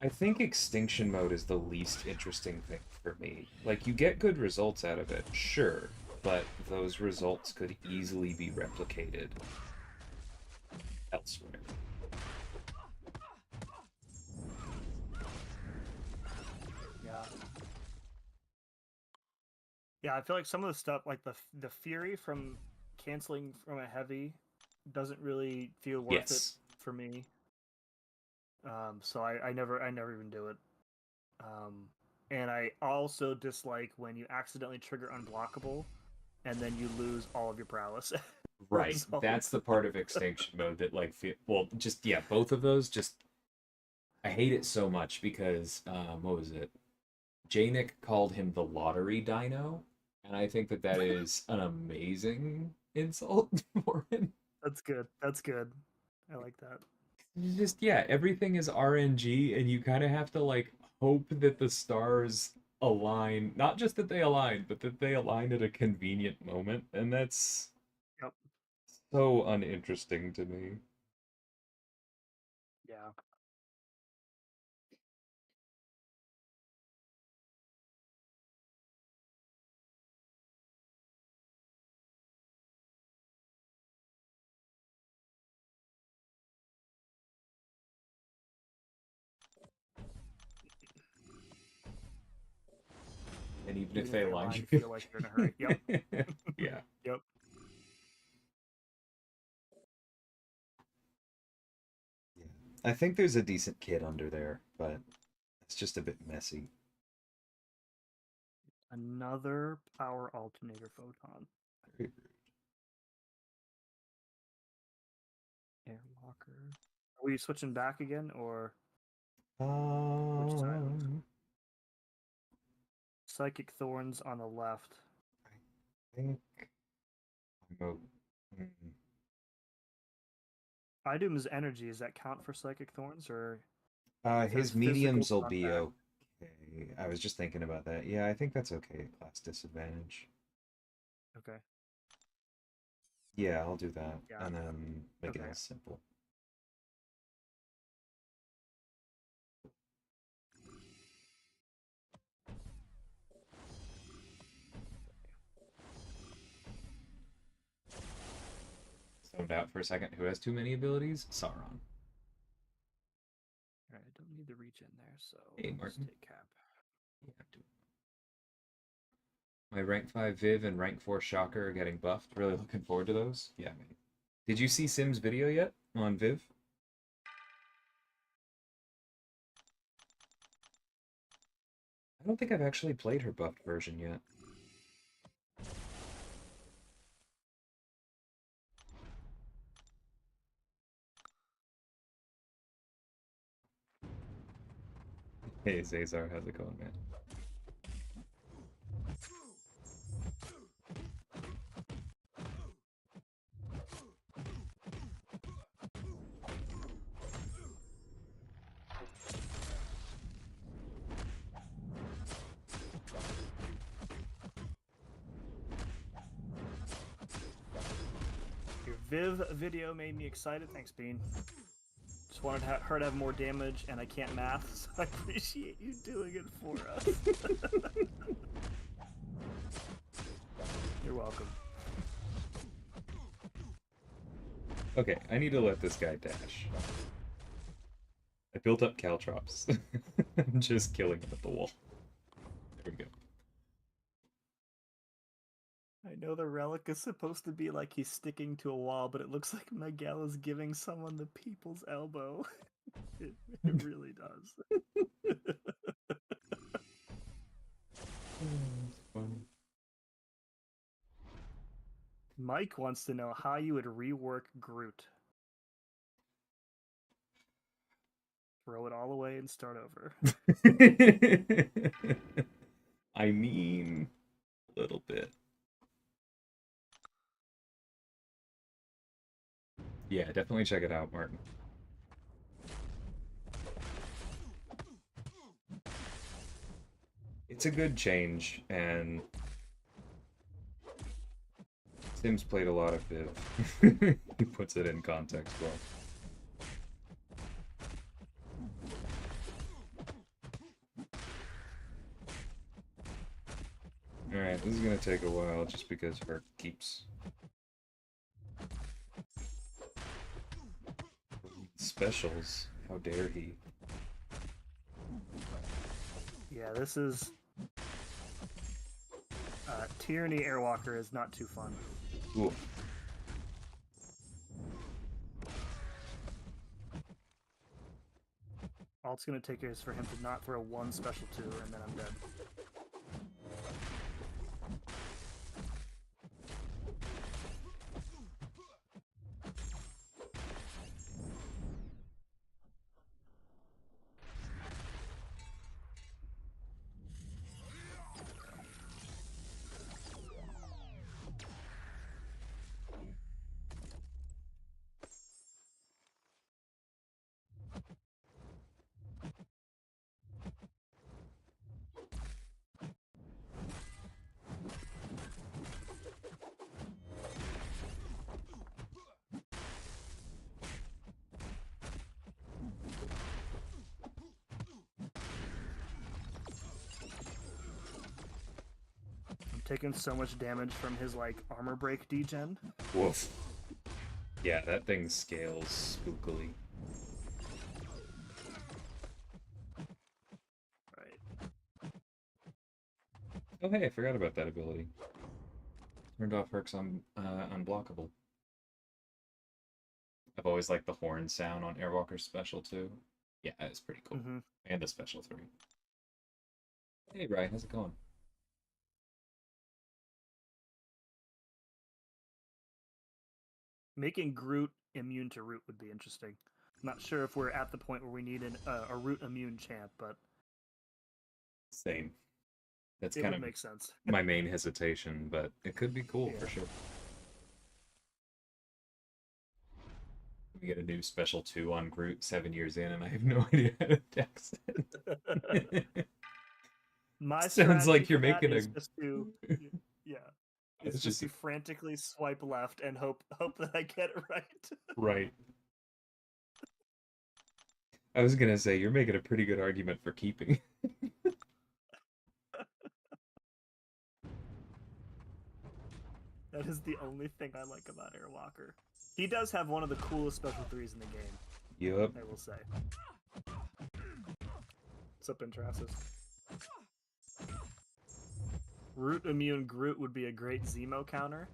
Speaker 2: I think extinction mode is the least interesting thing for me. Like, you get good results out of it, sure, but those results could easily be replicated elsewhere.
Speaker 1: Yeah. Yeah, I feel like some of the stuff, like the fury from canceling from a heavy, doesn't really feel worth it
Speaker 2: Yes.
Speaker 1: for me. So I never even do it. And I also dislike when you accidentally trigger unblockable, and then you lose all of your prowess.
Speaker 2: Right. That's the part of extinction mode that like well, just yeah, both of those just I hate it so much because what was it? Janik called him the lottery dino, and I think that that is an amazing insult for him.
Speaker 1: That's good. That's good. I like that.
Speaker 2: Just yeah, everything is RNG, and you kind of have to like hope that the stars align. Not just that they align, but that they align at a convenient moment, and that's
Speaker 1: Yep.
Speaker 2: so uninteresting to me.
Speaker 1: Yeah.
Speaker 2: And even if
Speaker 1: Even if
Speaker 2: they
Speaker 1: they
Speaker 2: align,
Speaker 1: align,
Speaker 2: you
Speaker 1: you feel like you're in a hurry. Yep.
Speaker 2: yeah.
Speaker 1: Yep.
Speaker 2: I think there's a decent kid under there, but it's just a bit messy.
Speaker 1: Another power alternator photon.
Speaker 2: Very rude.
Speaker 1: Airwalker. Are we switching back again, or which side? Psychic Thorns on the left.
Speaker 2: I think I'm
Speaker 1: Idum's energy, does that count for Psychic Thorns, or
Speaker 2: his
Speaker 1: says physical
Speaker 2: mediums will be
Speaker 1: combat?
Speaker 2: okay. I was just thinking about that. Yeah, I think that's okay at class disadvantage.
Speaker 1: Okay.
Speaker 2: Yeah, I'll do that.
Speaker 1: Yeah.
Speaker 2: And then make it
Speaker 1: Okay.
Speaker 2: as simple. Zoned out for a second. Who has too many abilities? Sauron.
Speaker 1: Alright, I don't need to reach in there, so
Speaker 2: Hey,
Speaker 1: let's
Speaker 2: Martin.
Speaker 1: take cap.
Speaker 2: Yeah, do it. My rank 5 Viv and rank 4 Shocker are getting buffed. Really looking forward to those. Yeah, mate. Did you see Sim's video yet on Viv? I don't think I've actually played her buffed version yet. Hey, Zazar, how's it going, man?
Speaker 1: Your Viv video made me excited. Thanks, Bean. Just wanted her to have more damage, and I can't math, so I appreciate you doing it for us. You're welcome.
Speaker 2: Okay, I need to let this guy dash. I built up caltrops. I'm just killing him at the wall. There we go.
Speaker 1: I know the relic is supposed to be like he's sticking to a wall, but it looks like Miguel is giving someone the people's elbow. It really does. Mike wants to know how you would rework Groot. Throw it all away and start over.
Speaker 2: I mean, a little bit. Yeah, definitely check it out, Martin. It's a good change, and Sim's played a lot of Viv. He puts it in context well. Alright, this is gonna take a while just because Herc keeps specials. How dare he?
Speaker 1: Yeah, this is Tyranny Airwalker is not too fun.
Speaker 2: Ooh.
Speaker 1: All it's going to take is for him to not throw one special 2, and then I'm dead. Taking so much damage from his like armor break degen.
Speaker 2: Woof. Yeah, that thing scales spookily.
Speaker 1: Right.
Speaker 2: Oh hey, I forgot about that ability. Turned off Herc's unblockable. I've always liked the horn sound on Airwalker's special too. Yeah, it's pretty cool.
Speaker 1: Mm-hmm.
Speaker 2: And the special 3. Hey Ryan, how's it going?
Speaker 1: Making Groot immune to Root would be interesting. I'm not sure if we're at the point where we need a Root immune champ, but
Speaker 2: Same. That's
Speaker 1: it
Speaker 2: kind
Speaker 1: would
Speaker 2: of
Speaker 1: make sense.
Speaker 2: my main hesitation, but it could be cool for sure. We get a new special 2 on Groot 7 years in, and I have no idea how to text it.
Speaker 1: My
Speaker 2: Sounds
Speaker 1: strategy
Speaker 2: like you're
Speaker 1: for that
Speaker 2: making
Speaker 1: is
Speaker 2: a.
Speaker 1: just to, yeah, is
Speaker 2: It's
Speaker 1: just
Speaker 2: just
Speaker 1: to frantically swipe left and hope that I get it right.
Speaker 2: right. I was gonna say you're making a pretty good argument for keeping.
Speaker 1: That is the only thing I like about Airwalker. He does have one of the coolest special 3s in the game.
Speaker 2: Yup.
Speaker 1: I will say. What's up, Intrasis? Root immune Groot would be a great Zemo counter.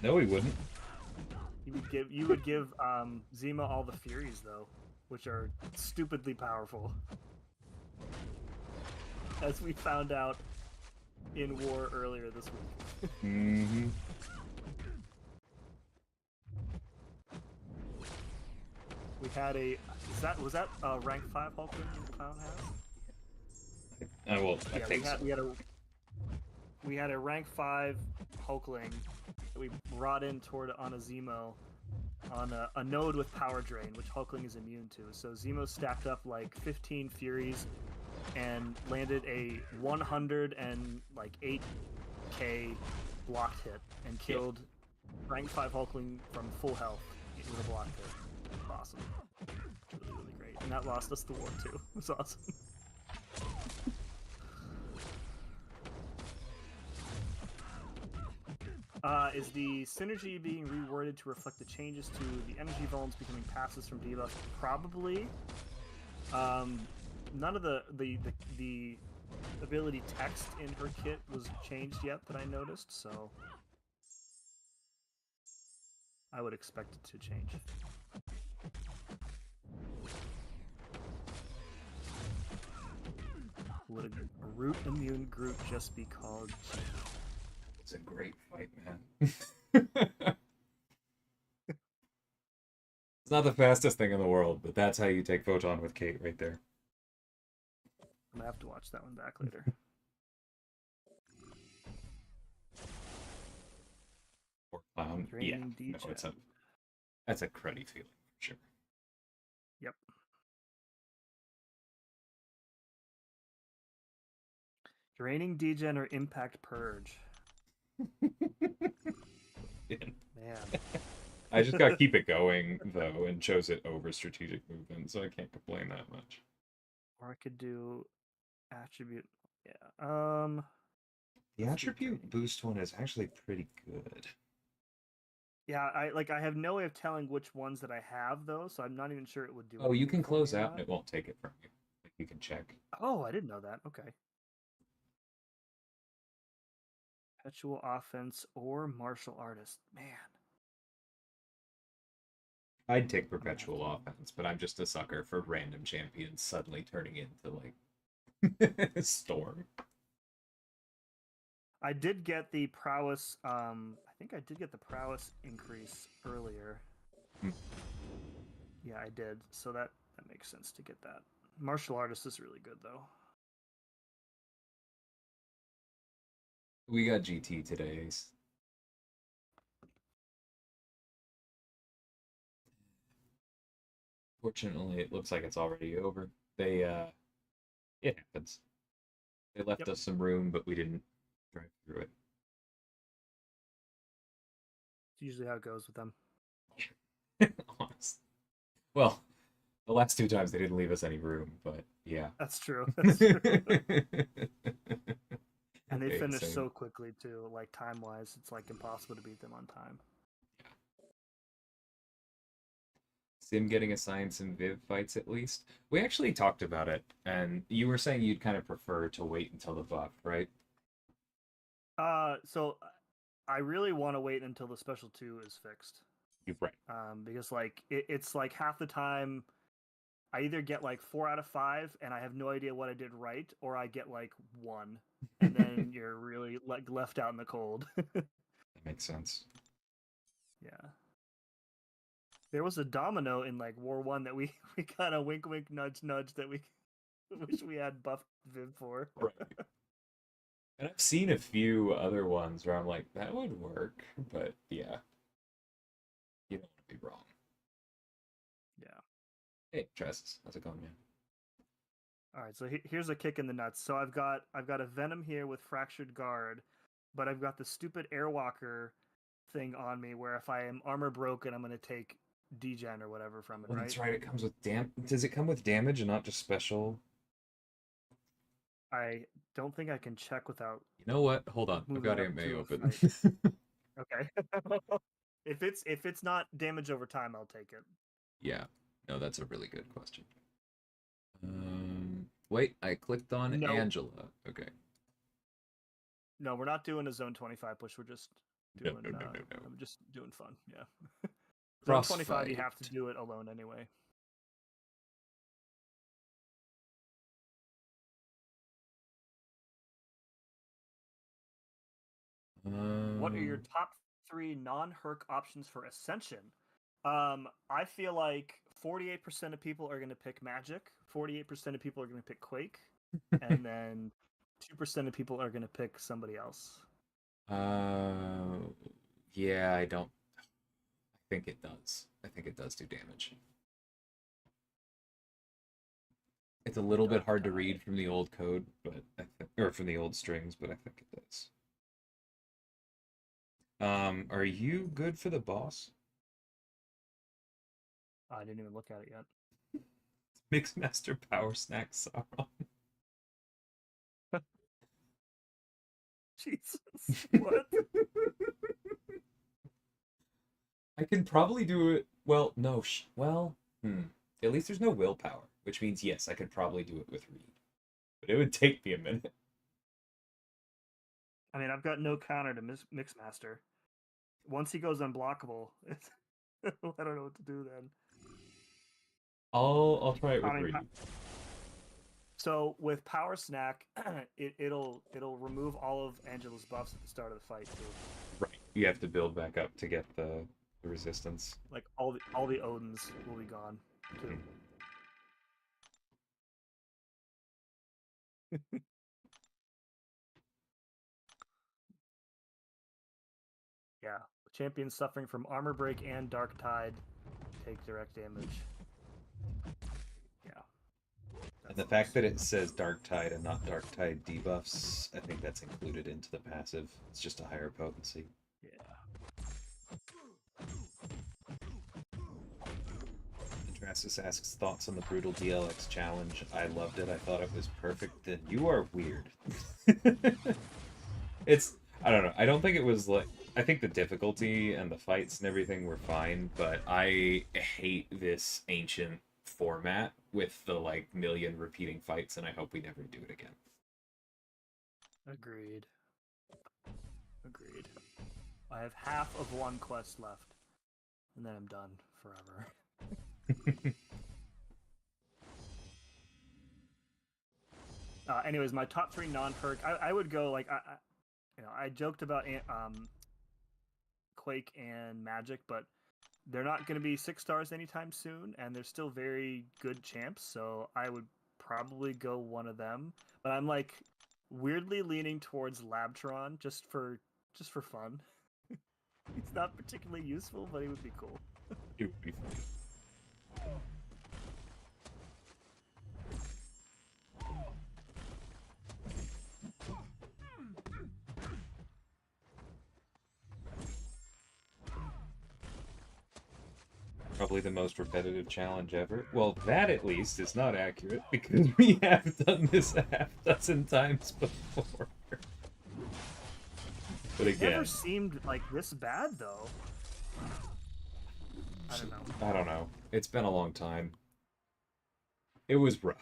Speaker 2: No, he wouldn't.
Speaker 1: You would give Zemo all the Furies though, which are stupidly powerful. As we found out in War earlier this week.
Speaker 2: Mm-hmm.
Speaker 1: We had a was that rank 5 Hulkling the Clown has?
Speaker 2: I think so.
Speaker 1: We had a rank 5 Hulkling that we brought in on a Zemo on a node with power drain, which Hulkling is immune to. So Zemo stacked up like 15 Furies and landed a 108k block hit and killed rank 5 Hulkling from full health with a block hit. Awesome. Really, really great. And that lost us the war too. It was awesome. Is the synergy being reworded to reflect the changes to the energy vulns becoming passes from debuff? Probably. None of the ability text in her kit was changed yet that I noticed, so I would expect it to change. Would a Root immune Groot just be called G?
Speaker 2: It's a great fight, man. It's not the fastest thing in the world, but that's how you take Photon with Kate right there.
Speaker 1: I'm gonna have to watch that one back later.
Speaker 2: Or Clown. Yeah, no, that's a cruddy feeling for sure.
Speaker 1: Yep. Draining Degen or Impact Purge? Man.
Speaker 2: I just gotta keep it going, though, and chose it over strategic movement, so I can't complain that much.
Speaker 1: Or I could do attribute. Yeah.
Speaker 2: The attribute boost one is actually pretty good.
Speaker 1: Yeah, I have no way of telling which ones that I have though, so I'm not even sure it would do.
Speaker 2: Oh, you can close out and it won't take it from you. You can check.
Speaker 1: Oh, I didn't know that. Okay. Perpetual offense or martial artist. Man.
Speaker 2: I'd take perpetual offense, but I'm just a sucker for random champions suddenly turning into like Storm.
Speaker 1: I did get the prowess. I think I did get the prowess increase earlier. Yeah, I did. So that makes sense to get that. Martial artist is really good though.
Speaker 2: We got GT today. Fortunately, it looks like it's already over. It happens. They left us some room, but we didn't drive through it.
Speaker 1: It's usually how it goes with them.
Speaker 2: Honestly. Well, the last 2 times they didn't leave us any room, but yeah.
Speaker 1: That's true. That's true. And they finish so quickly too, like time-wise, it's like impossible to beat them on time.
Speaker 2: Sim getting assigned some Viv fights at least. We actually talked about it, and you were saying you'd kind of prefer to wait until the buff, right?
Speaker 1: So I really want to wait until the special 2 is fixed.
Speaker 2: You're right.
Speaker 1: Because like it's like half the time I either get like 4 out of 5 and I have no idea what I did right, or I get like 1, and then you're really like left out in the cold.
Speaker 2: That makes sense.
Speaker 1: Yeah. There was a domino in like War 1 that we kind of wink wink nudge nudge that we wish we had buffed Viv for.
Speaker 2: Right. And I've seen a few other ones where I'm like, that would work, but yeah, you don't want to be wrong.
Speaker 1: Yeah.
Speaker 2: Hey, Travis, how's it going, man?
Speaker 1: All right, so here's a kick in the nuts. So I've got a Venom here with Fractured Guard, but I've got the stupid Airwalker thing on me where if I am armor broken, I'm going to take degen or whatever from it,
Speaker 2: Well,
Speaker 1: right?
Speaker 2: that's right. It comes with Does it come with damage and not just special?
Speaker 1: I don't think I can check without
Speaker 2: You know what? Hold on. I've
Speaker 1: moving
Speaker 2: got
Speaker 1: up
Speaker 2: Aunt May
Speaker 1: to a
Speaker 2: open.
Speaker 1: fight. Okay. If it's not damage over time, I'll take it.
Speaker 2: Yeah. No, that's a really good question. Wait, I clicked on
Speaker 1: No.
Speaker 2: Angela. Okay.
Speaker 1: No, we're not doing a zone 25 push. We're just doing
Speaker 2: No.
Speaker 1: I'm just doing fun. Yeah. Zone 25 you
Speaker 2: Crossfight.
Speaker 1: have to do it alone anyway. What are your top 3 non-Herc options for Ascension? I feel like 48% of people are going to pick Magic, 48% of people are going to pick Quake, and then 2% of people are going to pick somebody else.
Speaker 2: Yeah, I don't. I think it does. I think it does do damage. It's a little bit hard to read from the old code, but or from the old strings, but I think it does. Are you good for the boss?
Speaker 1: I didn't even look at it yet.
Speaker 2: Mixmaster Power Snack Sauron.
Speaker 1: Jesus, what?
Speaker 2: I can probably do it. Well, no. At least there's no willpower, which means yes, I could probably do it with Reed, but it would take me a minute.
Speaker 1: I mean, I've got no counter to Mixmaster. Once he goes unblockable, I don't know what to do then.
Speaker 2: I'll try it with
Speaker 1: I mean,
Speaker 2: Reed.
Speaker 1: so with Power Snack, it'll remove all of Angela's buffs at the start of the fight too.
Speaker 2: Right. You have to build back up to get the resistance.
Speaker 1: Like all the Odins will be gone too. Yeah, champions suffering from armor break and dark tide take direct damage. Yeah.
Speaker 2: And the fact that it says Dark Tide and not Dark Tide debuffs, I think that's included into the passive. It's just a higher potency.
Speaker 1: Yeah.
Speaker 2: Drasus asks thoughts on the brutal DLX challenge. I loved it. I thought it was perfect. Then you are weird. I don't know. I don't think it was like, I think the difficulty and the fights and everything were fine, but I hate this ancient format with the like million repeating fights, and I hope we never do it again.
Speaker 1: Agreed. I have half of one quest left, and then I'm done forever. Anyways, my top 3 non-perk, I would go like I joked about Quake and Magic, but they're not going to be 6 stars anytime soon, and they're still very good champs. So I would probably go one of them. But I'm like weirdly leaning towards Labtron just for fun. It's not particularly useful, but it would be cool.
Speaker 2: It would be fun. Probably the most repetitive challenge ever. Well, that at least is not accurate because we have done this a half dozen times before. But
Speaker 1: It
Speaker 2: again,
Speaker 1: never seemed like this bad though. I don't know.
Speaker 2: I don't know. It's been a long time. It was rough.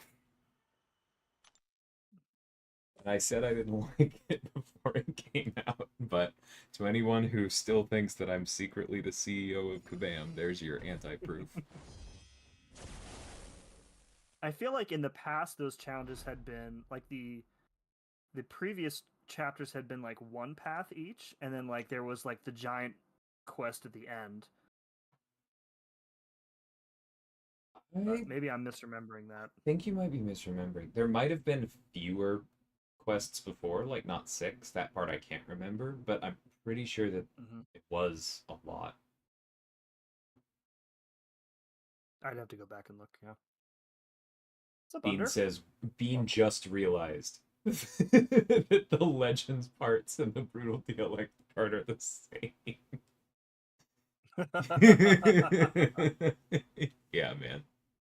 Speaker 2: And I said I didn't like it before it came out, but to anyone who still thinks that I'm secretly the CEO of Kabam, there's your anti-proof.
Speaker 1: I feel like in the past those challenges had been like the previous chapters had been like one path each, and then like there was like the giant quest at the end.
Speaker 2: I
Speaker 1: Maybe I'm misremembering that.
Speaker 2: think you might be misremembering. There might have been fewer quests before, like not 6. That part I can't remember, but I'm pretty sure that it was a lot.
Speaker 1: I'd have to go back and look. Yeah. What's up,
Speaker 2: Bean
Speaker 1: Under?
Speaker 2: says, Bean just realized that the Legends parts and the Brutal Dialect part are the same. Yeah, man.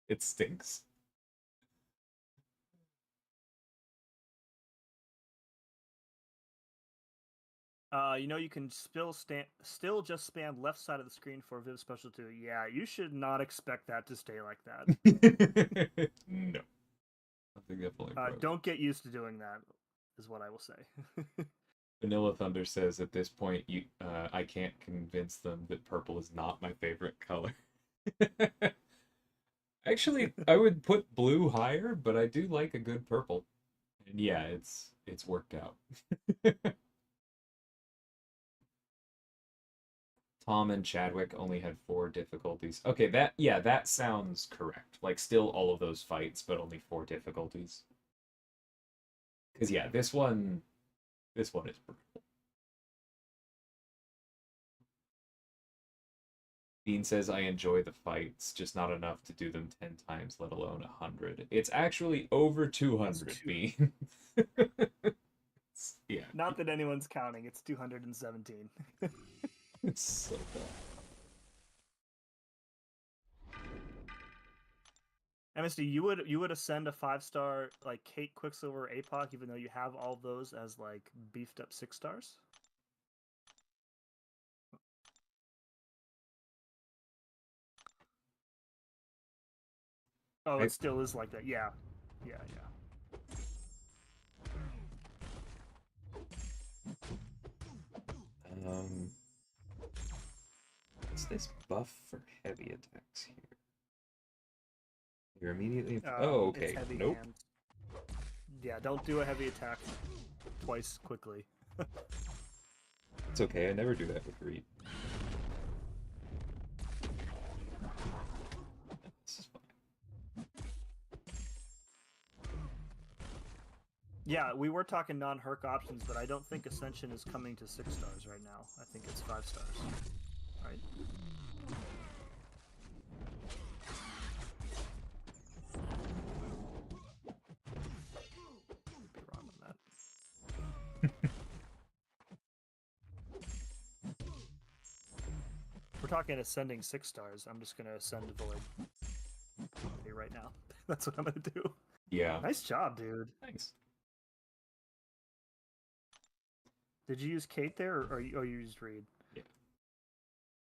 Speaker 2: It stinks.
Speaker 1: You can still just spam left side of the screen for Viv Special 2. Yeah, you should not expect that to stay like that.
Speaker 2: No. I think definitely
Speaker 1: don't get used to doing that, is what I will say.
Speaker 2: Vanilla Thunder says at this point, I can't convince them that purple is not my favorite color. Actually, I would put blue higher, but I do like a good purple. And yeah, it's worked out. Tom and Chadwick only had 4 difficulties. Okay, that sounds correct. Like still all of those fights, but only 4 difficulties. Because yeah, this one is brutal. Dean says, I enjoy the fights, just not enough to do them 10 times, let alone 100. It's actually over 200, Bean. Yeah.
Speaker 1: Not that anyone's counting, it's 217.
Speaker 2: It's so bad.
Speaker 1: MSD, you would ascend a 5-star like Kate, Quicksilver, APOC, even though you have all those as like beefed up 6 stars? Oh, it still is like that. Yeah. Yeah.
Speaker 2: What's this buff for heavy attacks here? You're immediately... oh, okay. Nope.
Speaker 1: Hands. Yeah, don't do a heavy attack twice quickly.
Speaker 2: It's okay, I never do that with Reed. This is fine.
Speaker 1: Yeah, we were talking non-Herc options, but I don't think Ascension is coming to 6 stars right now. I think it's 5 stars. Right? Could be wrong on that. We're talking ascending 6 stars. I'm just gonna ascend Void right now. That's what I'm gonna do.
Speaker 2: Yeah.
Speaker 1: Nice job, dude.
Speaker 2: Thanks.
Speaker 1: Did you use Kate there, or you used Reed?
Speaker 2: Yeah.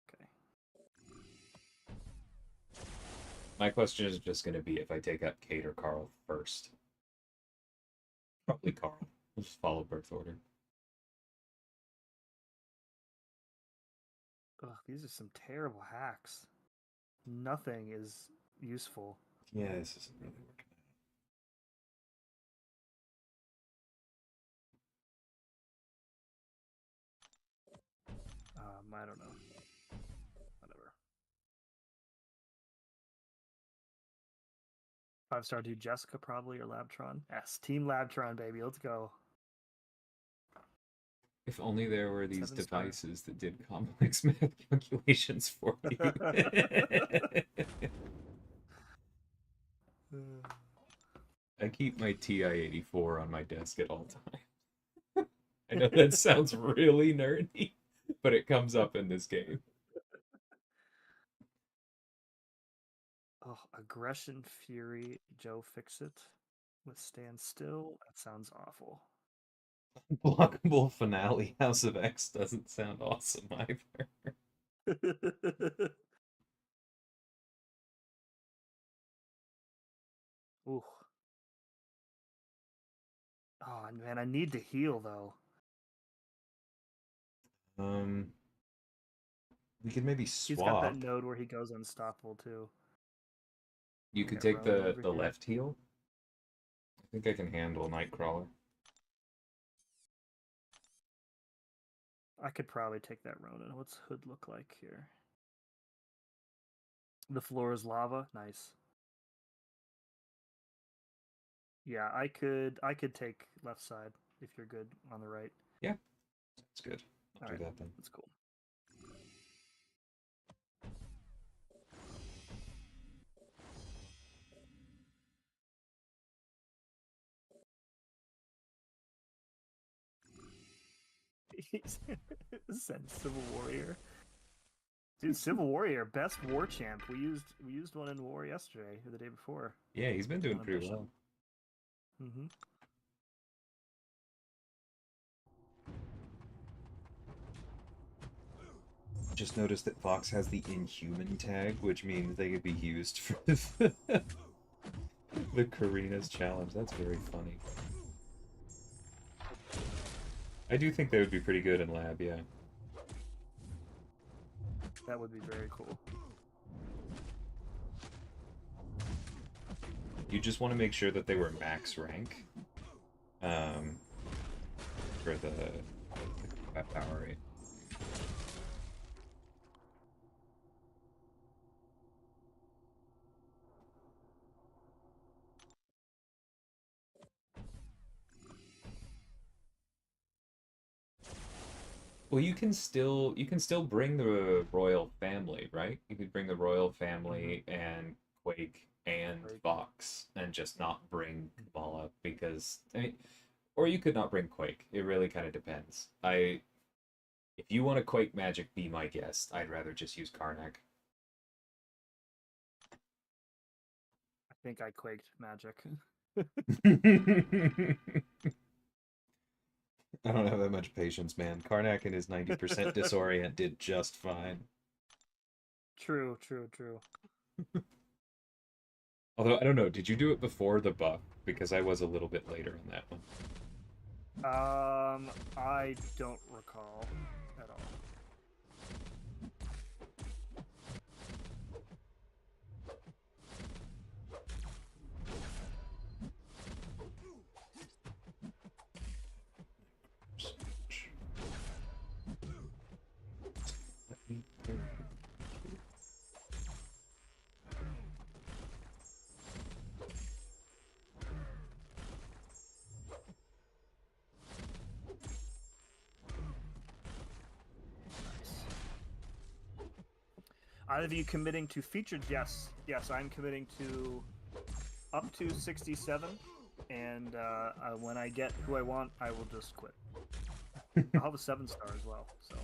Speaker 1: Okay.
Speaker 2: My question is just going to be if I take out Kate or Carl first. Probably Carl. We'll just follow birth order.
Speaker 1: Ugh, these are some terrible hacks. Nothing is useful.
Speaker 2: Yeah, this isn't really working
Speaker 1: out. I don't know. Whatever. 5-star dude Jessica probably, or Labtron. Yes, Team Labtron, baby. Let's go.
Speaker 2: If only there were these devices that did complex math calculations for you. I keep my TI-84 on my desk at all times. I know that sounds really nerdy, but it comes up in this game.
Speaker 1: Oh, Aggression, Fury, Joe Fixit. Withstand Still. That sounds awful.
Speaker 2: Blockable Finale, House of X doesn't sound awesome either.
Speaker 1: Ooh. Oh man, I need to heal though.
Speaker 2: We could maybe swap.
Speaker 1: He's got that node where he goes unstoppable too.
Speaker 2: You could take the left heal. I think I can handle Nightcrawler.
Speaker 1: I could probably take that Ronin. What's Hood look like here? The floor is lava. Nice. Yeah, I could take left side if you're good on the right.
Speaker 2: Yeah, that's good. I'll
Speaker 1: All
Speaker 2: do
Speaker 1: right,
Speaker 2: that then.
Speaker 1: that's cool. Send Civil Warrior. Dude, Civil Warrior, best war champ. We used one in war yesterday or the day before.
Speaker 2: Yeah, he's been doing
Speaker 1: On a
Speaker 2: pretty
Speaker 1: mission.
Speaker 2: well.
Speaker 1: Mm-hmm.
Speaker 2: Just noticed that Fox has the Inhuman tag, which means they could be used for the Karina's challenge. That's very funny. I do think they would be pretty good in lab, yeah.
Speaker 1: That would be very cool.
Speaker 2: You just want to make sure that they were max rank for the combat power rate. Well, you can still bring the royal family, right? You could bring the royal family and Quake and
Speaker 1: Quake.
Speaker 2: Fox and just not bring Kamala because I mean, or you could not bring Quake. It really kind of depends. If you want a Quake magic, be my guest. I'd rather just use Karnak.
Speaker 1: I think I quaked magic.
Speaker 2: I don't have that much patience, man. Karnak and his 90% disorient did just fine.
Speaker 1: True, true, true.
Speaker 2: Although, I don't know, did you do it before the buff? Because I was a little bit later in that one.
Speaker 1: I don't recall at all. Are you committing to featured? Yes, yes, I'm committing to up to 67, and when I get who I want, I will just quit. I'll have a 7-star as well, so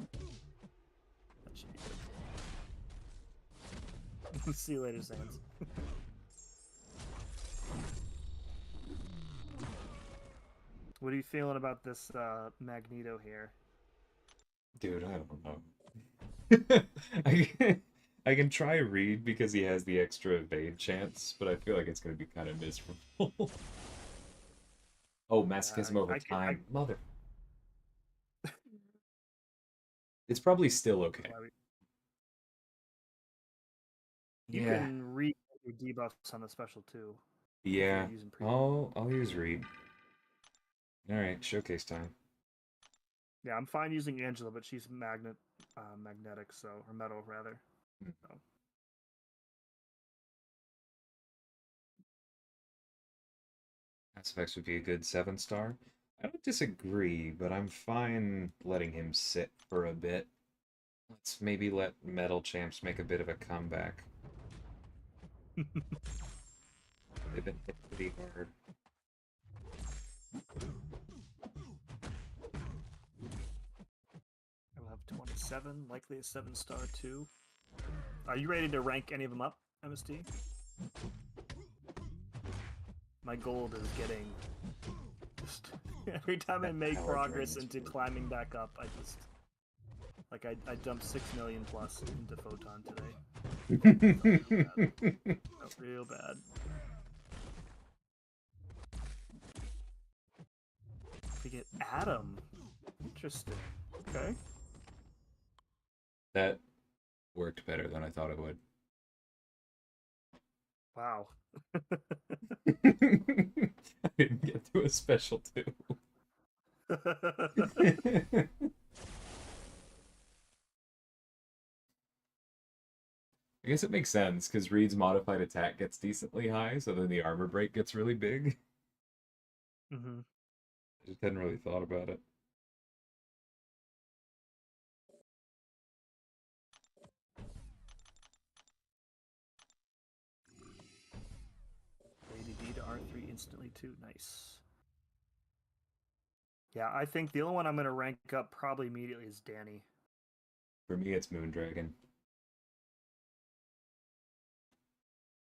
Speaker 1: that should be good. See you later, Sans. What are you feeling about this Magneto here?
Speaker 2: Dude, I don't know. I can try read because he has the extra evade chance, but I feel like it's going to be kind of miserable. Oh, masochism over time. Mother. It's probably still okay.
Speaker 1: You can read your debuffs on the special too.
Speaker 2: Yeah. I'll use read. Alright, showcase time.
Speaker 1: Yeah, I'm fine using Angela, but she's magnetic, so or metal rather. So.
Speaker 2: Mass Effects would be a good 7-star. I don't disagree, but I'm fine letting him sit for a bit. Let's maybe let Metal Champs make a bit of a comeback. They've been hit pretty hard.
Speaker 1: I'll have 27, likely a 7-star too. Are you ready to rank any of them up, MSD? My gold is getting just every time I make progress into climbing back up, I just like I dumped 6 million plus into Photon today. Felt real bad. We get Adam. Interesting. Okay.
Speaker 2: That worked better than I thought it would.
Speaker 1: Wow.
Speaker 2: I didn't get to a special too. I guess it makes sense because Reed's modified attack gets decently high, so then the armor break gets really big.
Speaker 1: Mm-hmm.
Speaker 2: I just hadn't really thought about it.
Speaker 1: ADD to R3 instantly too. Nice. Yeah, I think the only one I'm going to rank up probably immediately is Danny.
Speaker 2: For me, it's Moondragon.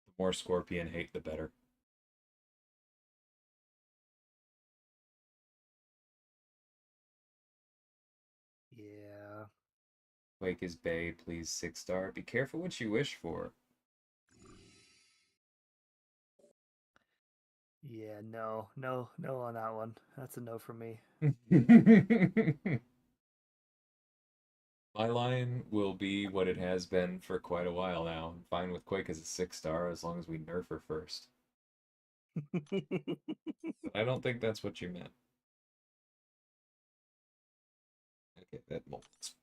Speaker 2: The more Scorpion hate, the better.
Speaker 1: Yeah.
Speaker 2: Quake is Bay, please 6-star. Be careful what you wish for.
Speaker 1: Yeah, no on that one. That's a no for me.
Speaker 2: My line will be what it has been for quite a while now. I'm fine with Quake as a 6-star as long as we nerf her first. But I don't think that's what you meant. Okay, that molds.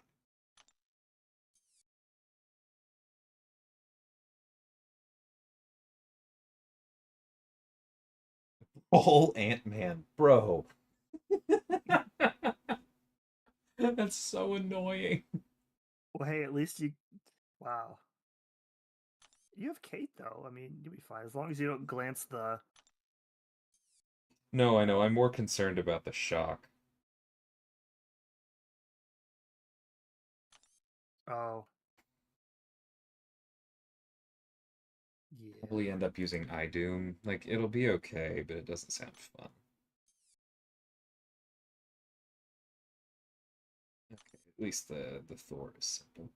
Speaker 2: Oh, Ant-Man, bro. That's so annoying.
Speaker 1: Well, hey, at least you. Wow. You have Kate though. I mean, you'll be fine as long as you don't glance the.
Speaker 2: No, I know. I'm more concerned about the shock.
Speaker 1: Oh. Yeah.
Speaker 2: Probably end up using iDoom. Like, it'll be okay, but it doesn't sound fun. Okay, at least the Thor is simple.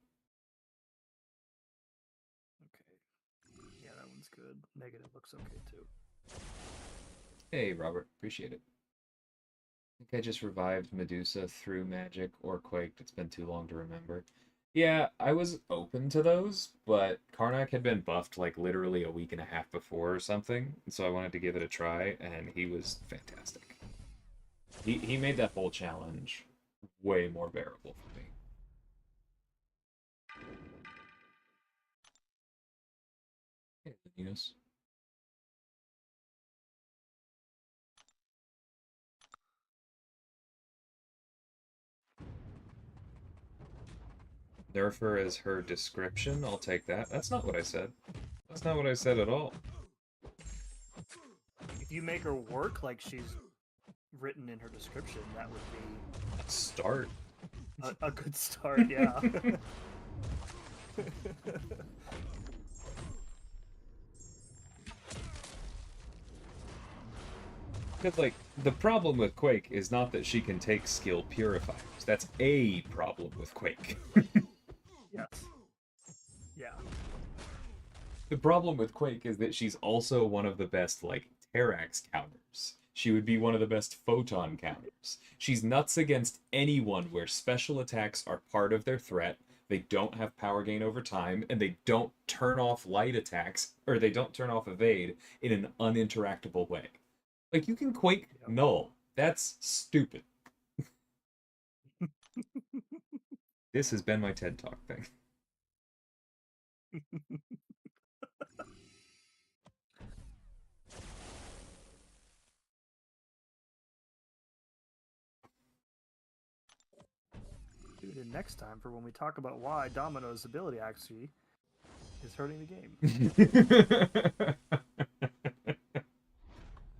Speaker 1: Okay. Yeah, that one's good. Negative looks okay too.
Speaker 2: Hey, Robert, appreciate it. I think I just revived Medusa through Magic or Quaked. It's been too long to remember. Yeah, I was open to those, but Karnak had been buffed like literally a week and a half before or something, and so I wanted to give it a try, and he was fantastic. He made that whole challenge way more bearable for me. Hey, Linus. Nerfer is her description. I'll take that. That's not what I said. That's not what I said at all.
Speaker 1: If you make her work like she's written in her description, that would be
Speaker 2: Start.
Speaker 1: a good start. Yeah.
Speaker 2: Because, like, the problem with Quake is not that she can take skill purifiers. That's a problem with Quake.
Speaker 1: Yes. Yeah.
Speaker 2: The problem with Quake is that she's also one of the best, like, Terrax counters. She would be one of the best photon counters. She's nuts against anyone where special attacks are part of their threat, they don't have power gain over time, and they don't turn off light attacks, or they don't turn off evade in an uninteractable way. Like, you can Quake
Speaker 1: Yep.
Speaker 2: null. That's stupid. This has been my TED Talk thing.
Speaker 1: Tune in next time for when we talk about why Domino's ability actually is hurting the game.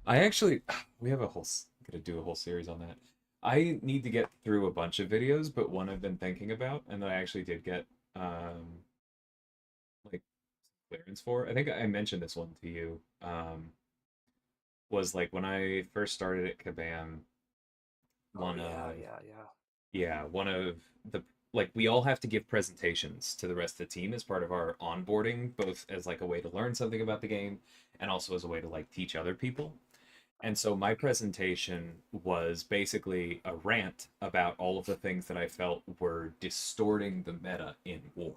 Speaker 2: I actually, we have a whole, gonna do a whole series on that. I need to get through a bunch of videos, but one I've been thinking about, and that I actually did get, like, clearance for. I think I mentioned this one to you. Was like when I first started at Kabam, one of
Speaker 1: yeah.
Speaker 2: yeah, one of the like we all have to give presentations to the rest of the team as part of our onboarding, both as like a way to learn something about the game and also as a way to like teach other people. And so my presentation was basically a rant about all of the things that I felt were distorting the meta in war.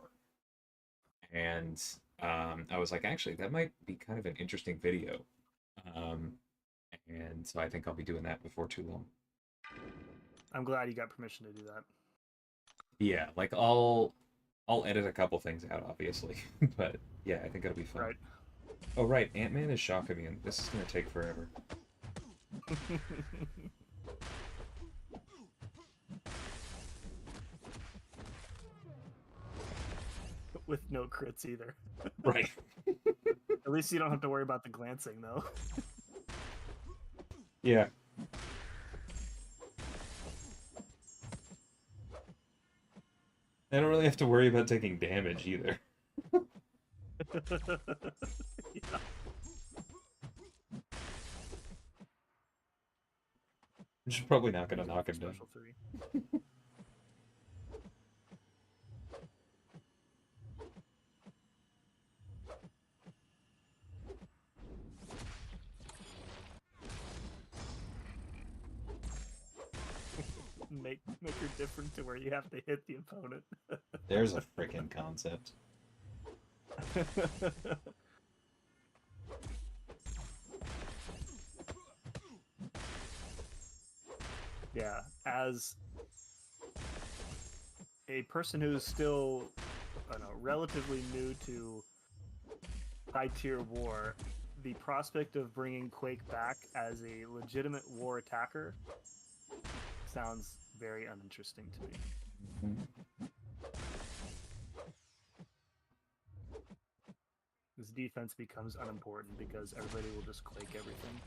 Speaker 2: And I was like, actually, that might be kind of an interesting video. Um, and so I think I'll be doing that before too long.
Speaker 1: I'm glad you got permission to do that.
Speaker 2: Yeah, like I'll I'll edit a couple things out, obviously, but yeah, I think it'll be fun.
Speaker 1: Right.
Speaker 2: Oh right, Ant-Man is shock immune. This is gonna take forever.
Speaker 1: With no crits either.
Speaker 2: Right.
Speaker 1: At least you don't have to worry about the glancing, though.
Speaker 2: Yeah. I don't really have to worry about taking damage either.
Speaker 1: Yeah.
Speaker 2: I'm just probably not gonna knock him down.
Speaker 1: Special 3. Make her different to where you have to hit the opponent.
Speaker 2: There's a freaking concept.
Speaker 1: Yeah, as a person who's still, I don't know, relatively new to high tier war, the prospect of bringing Quake back as a legitimate war attacker sounds very uninteresting to me. This defense becomes unimportant because everybody will just Quake everything.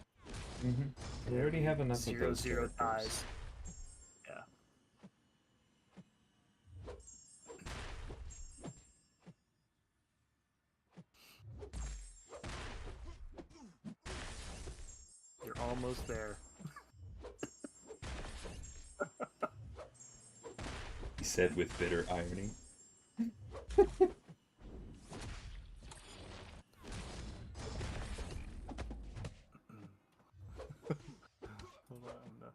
Speaker 2: We already have enough of
Speaker 1: 0-0
Speaker 2: those characters.
Speaker 1: ties. Yeah. You're almost there.
Speaker 2: He said with bitter irony.
Speaker 1: Hold on,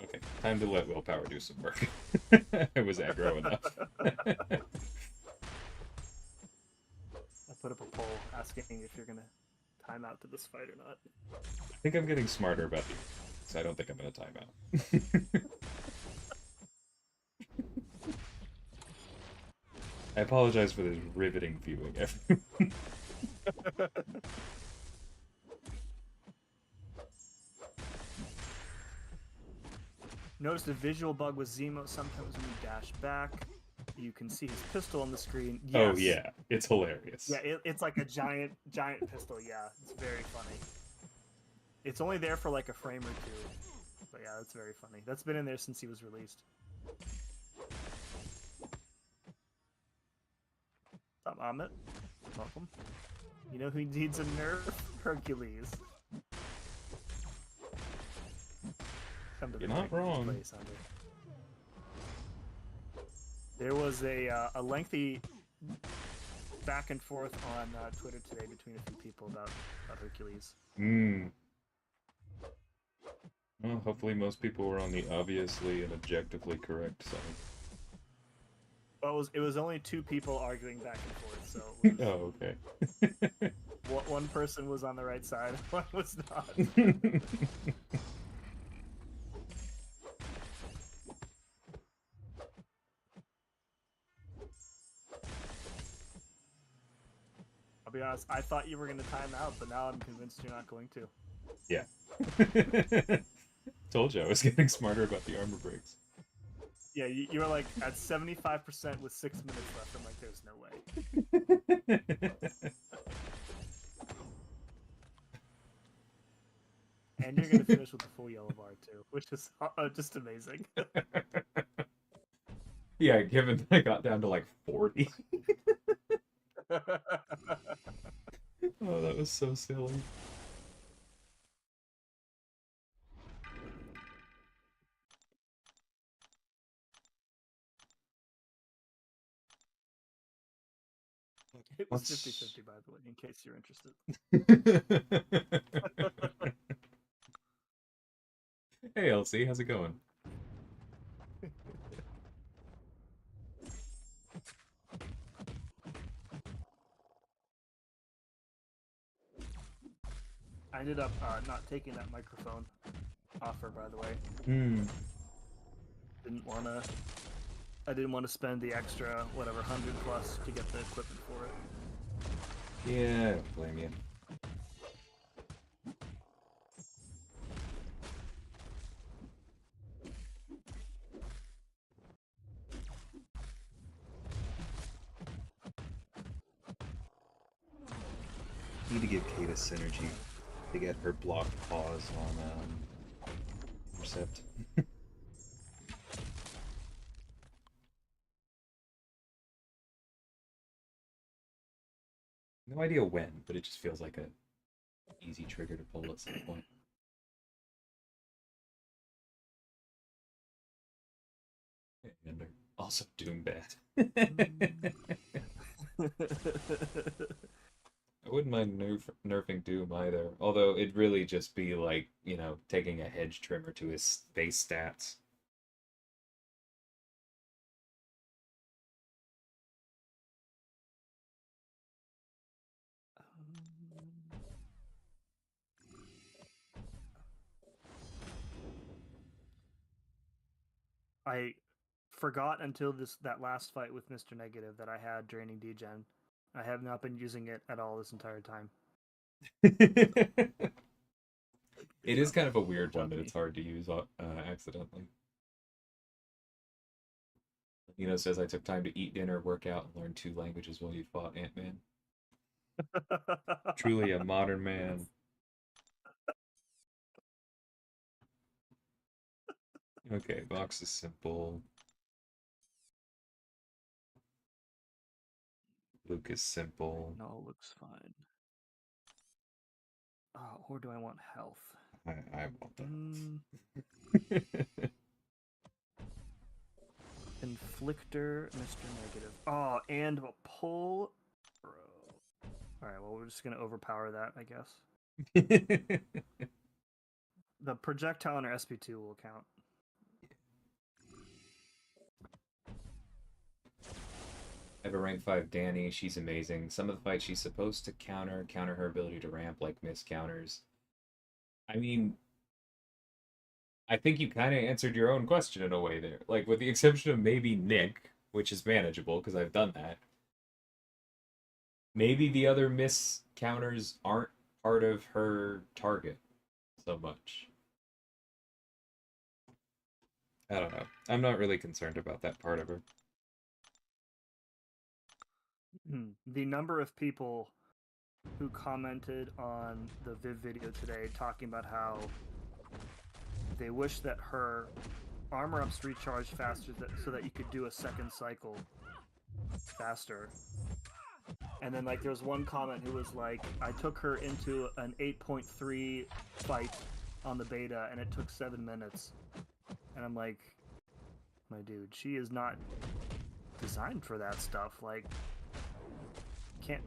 Speaker 2: Okay, time to let willpower do some work. I was aggro enough.
Speaker 1: I put up a poll asking if you're gonna time out to this fight or not.
Speaker 2: I think I'm getting smarter about these, so I don't think I'm gonna time out. I apologize for this riveting viewing, everyone.
Speaker 1: Noticed a visual bug with Zemo. Sometimes when you dash back, you can see his pistol on the screen. Yes.
Speaker 2: Oh yeah, it's hilarious.
Speaker 1: Yeah, it's like a giant pistol. Yeah, it's very funny. It's only there for like a frame or two, but yeah, that's very funny. That's been in there since he was released. What's up, Amit? Welcome. You know who needs a nerf? Hercules.
Speaker 2: You're not wrong.
Speaker 1: Place, there was a lengthy back and forth on Twitter today between a few people about Hercules.
Speaker 2: Well, hopefully most people were on the obviously and objectively correct side.
Speaker 1: Well, it was only two people arguing back and forth, so it was,
Speaker 2: oh, okay.
Speaker 1: one person was on the right side, one was not. I'll be honest, I thought you were going to time out, but now I'm convinced you're not going to.
Speaker 2: Yeah. Told you I was getting smarter about the armor breaks.
Speaker 1: Yeah, you were like at 75% with 6 minutes left. I'm like, there's no way. And you're going to finish with the full yellow bar too, which is just amazing.
Speaker 2: Yeah, given that I got down to like 40. Oh, that was so silly.
Speaker 1: It was 50-50, by the way, in case you're interested.
Speaker 2: Hey, Elsie, how's it going?
Speaker 1: I ended up not taking that microphone offer, by the way.
Speaker 2: Hmm.
Speaker 1: I didn't want to spend the extra, whatever, 100+ to get the equipment for it.
Speaker 2: Yeah, I don't blame you. Need to give Kate a synergy to get her blocked pause on Intercept. No idea when, but it just feels like a easy trigger to pull at some point. And also Doom bad. I wouldn't mind nerfing Doom either, although it'd really just be like, you know, taking a hedge trimmer to his base stats.
Speaker 1: I forgot until that last fight with Mr. Negative that I had draining degen. I have not been using it at all this entire time.
Speaker 2: It is kind of a weird one
Speaker 1: Job
Speaker 2: that
Speaker 1: me.
Speaker 2: it's hard to use accidentally. Says I took time to eat dinner, work out, and learn 2 languages while you fought Ant-Man. Truly a modern man. Okay, box is simple. Luke is simple.
Speaker 1: No, looks fine. Or do I want health?
Speaker 2: I want that.
Speaker 1: Inflictor, Mr. Negative. Oh, and a pull. Bro. Alright, well, we're just going to overpower that, I guess. The projectile on our SP2 will count.
Speaker 2: I have a rank 5 Danny. She's amazing. Some of the fights she's supposed to counter her ability to ramp, like miss counters. I mean, I think you kind of answered your own question in a way there. Like, with the exception of maybe Nick, which is manageable because I've done that. Maybe the other miss counters aren't part of her target so much. I don't know. I'm not really concerned about that part of her.
Speaker 1: The number of people who commented on the Viv video today talking about how they wish that her armor ups recharged faster so that you could do a second cycle faster. And then, like, there was one comment who was like, I took her into an 8.3 fight on the beta and it took 7 minutes. And I'm like, my dude, she is not designed for that stuff. Like, can't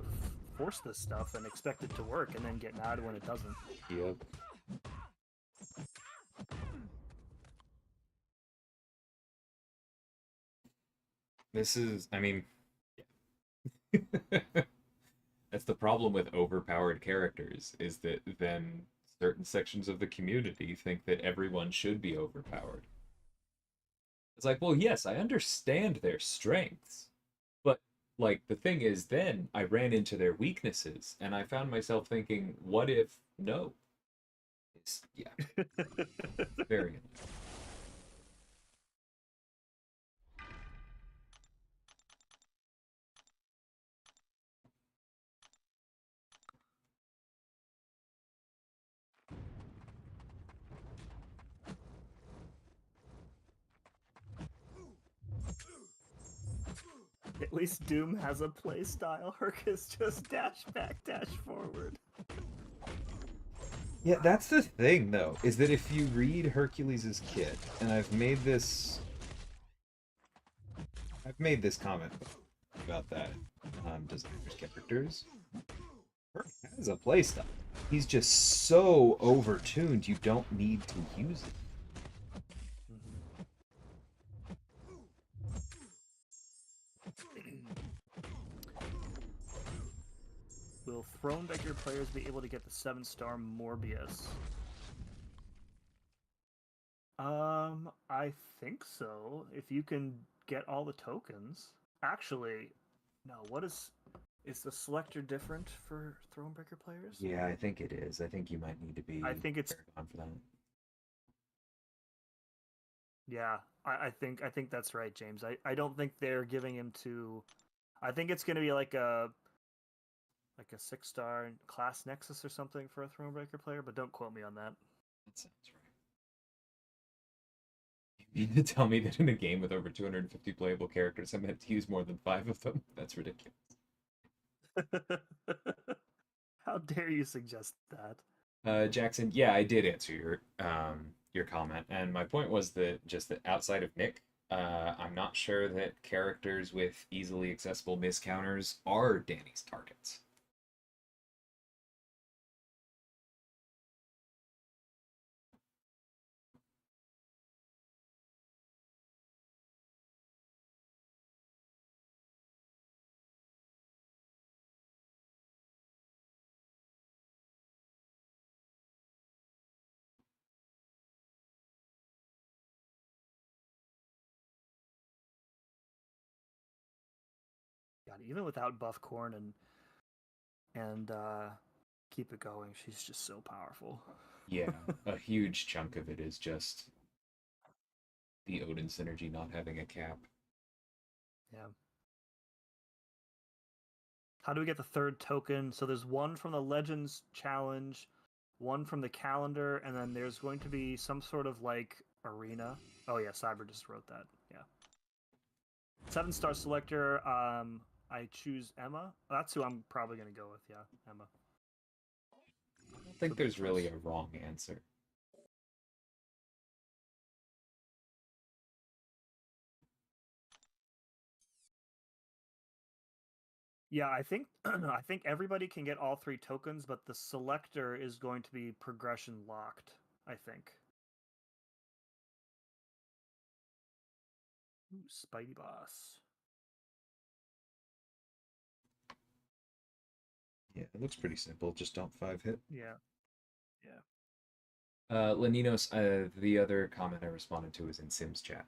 Speaker 1: force this stuff and expect it to work and then get mad when it doesn't.
Speaker 2: Yep. This is, I mean, yeah. That's the problem with overpowered characters, is that then certain sections of the community think that everyone should be overpowered. It's like, well, yes, I understand their strengths, but like the thing is, then I ran into their weaknesses, and I found myself thinking, what if no? It's yeah, very annoying.
Speaker 1: At least Doom has a playstyle. Herc is just dash back, dash forward.
Speaker 2: Yeah, that's the thing, though, is that if you read Hercules' kit, and I've made this comment about that designers characters. Herc has a playstyle. He's just so overtuned, you don't need to use it.
Speaker 1: will Thronebreaker players be able to get the 7-star Morbius? I think so. If you can get all the tokens. Actually, no, what is the selector different for Thronebreaker players?
Speaker 2: Yeah, I think it is. I think you might need to be
Speaker 1: I think it's
Speaker 2: on for that.
Speaker 1: Yeah, I think that's right, James. I don't think they're giving him to. I think it's going to be like a 6-star class Nexus or something for a Thronebreaker player, but don't quote me on that.
Speaker 2: That sounds right. You mean to tell me that in a game with over 250 playable characters, I'm meant to use more than 5 of them? That's ridiculous.
Speaker 1: How dare you suggest that?
Speaker 2: Jackson, yeah, I did answer your comment, and my point was that just that outside of Nick, I'm not sure that characters with easily accessible miscounters are Danny's targets.
Speaker 1: God, even without buff corn and keep it going, she's just so powerful.
Speaker 2: Yeah, a huge chunk of it is just the Odin synergy not having a cap.
Speaker 1: Yeah. How do we get the third token? So there's one from the Legends challenge, one from the calendar, and then there's going to be some sort of like arena. Oh yeah, Cyber just wrote that. Yeah. 7-star selector. I choose Emma. That's who I'm probably gonna go with. Yeah, Emma.
Speaker 2: I don't think there's really a wrong answer.
Speaker 1: Yeah, I think I think everybody can get all 3 tokens, but the selector is going to be progression locked, I think. Ooh, Spidey Boss.
Speaker 2: Yeah, it looks pretty simple. Just don't 5-hit.
Speaker 1: Yeah. Yeah.
Speaker 2: Leninos, the other comment I responded to is in Sims chat.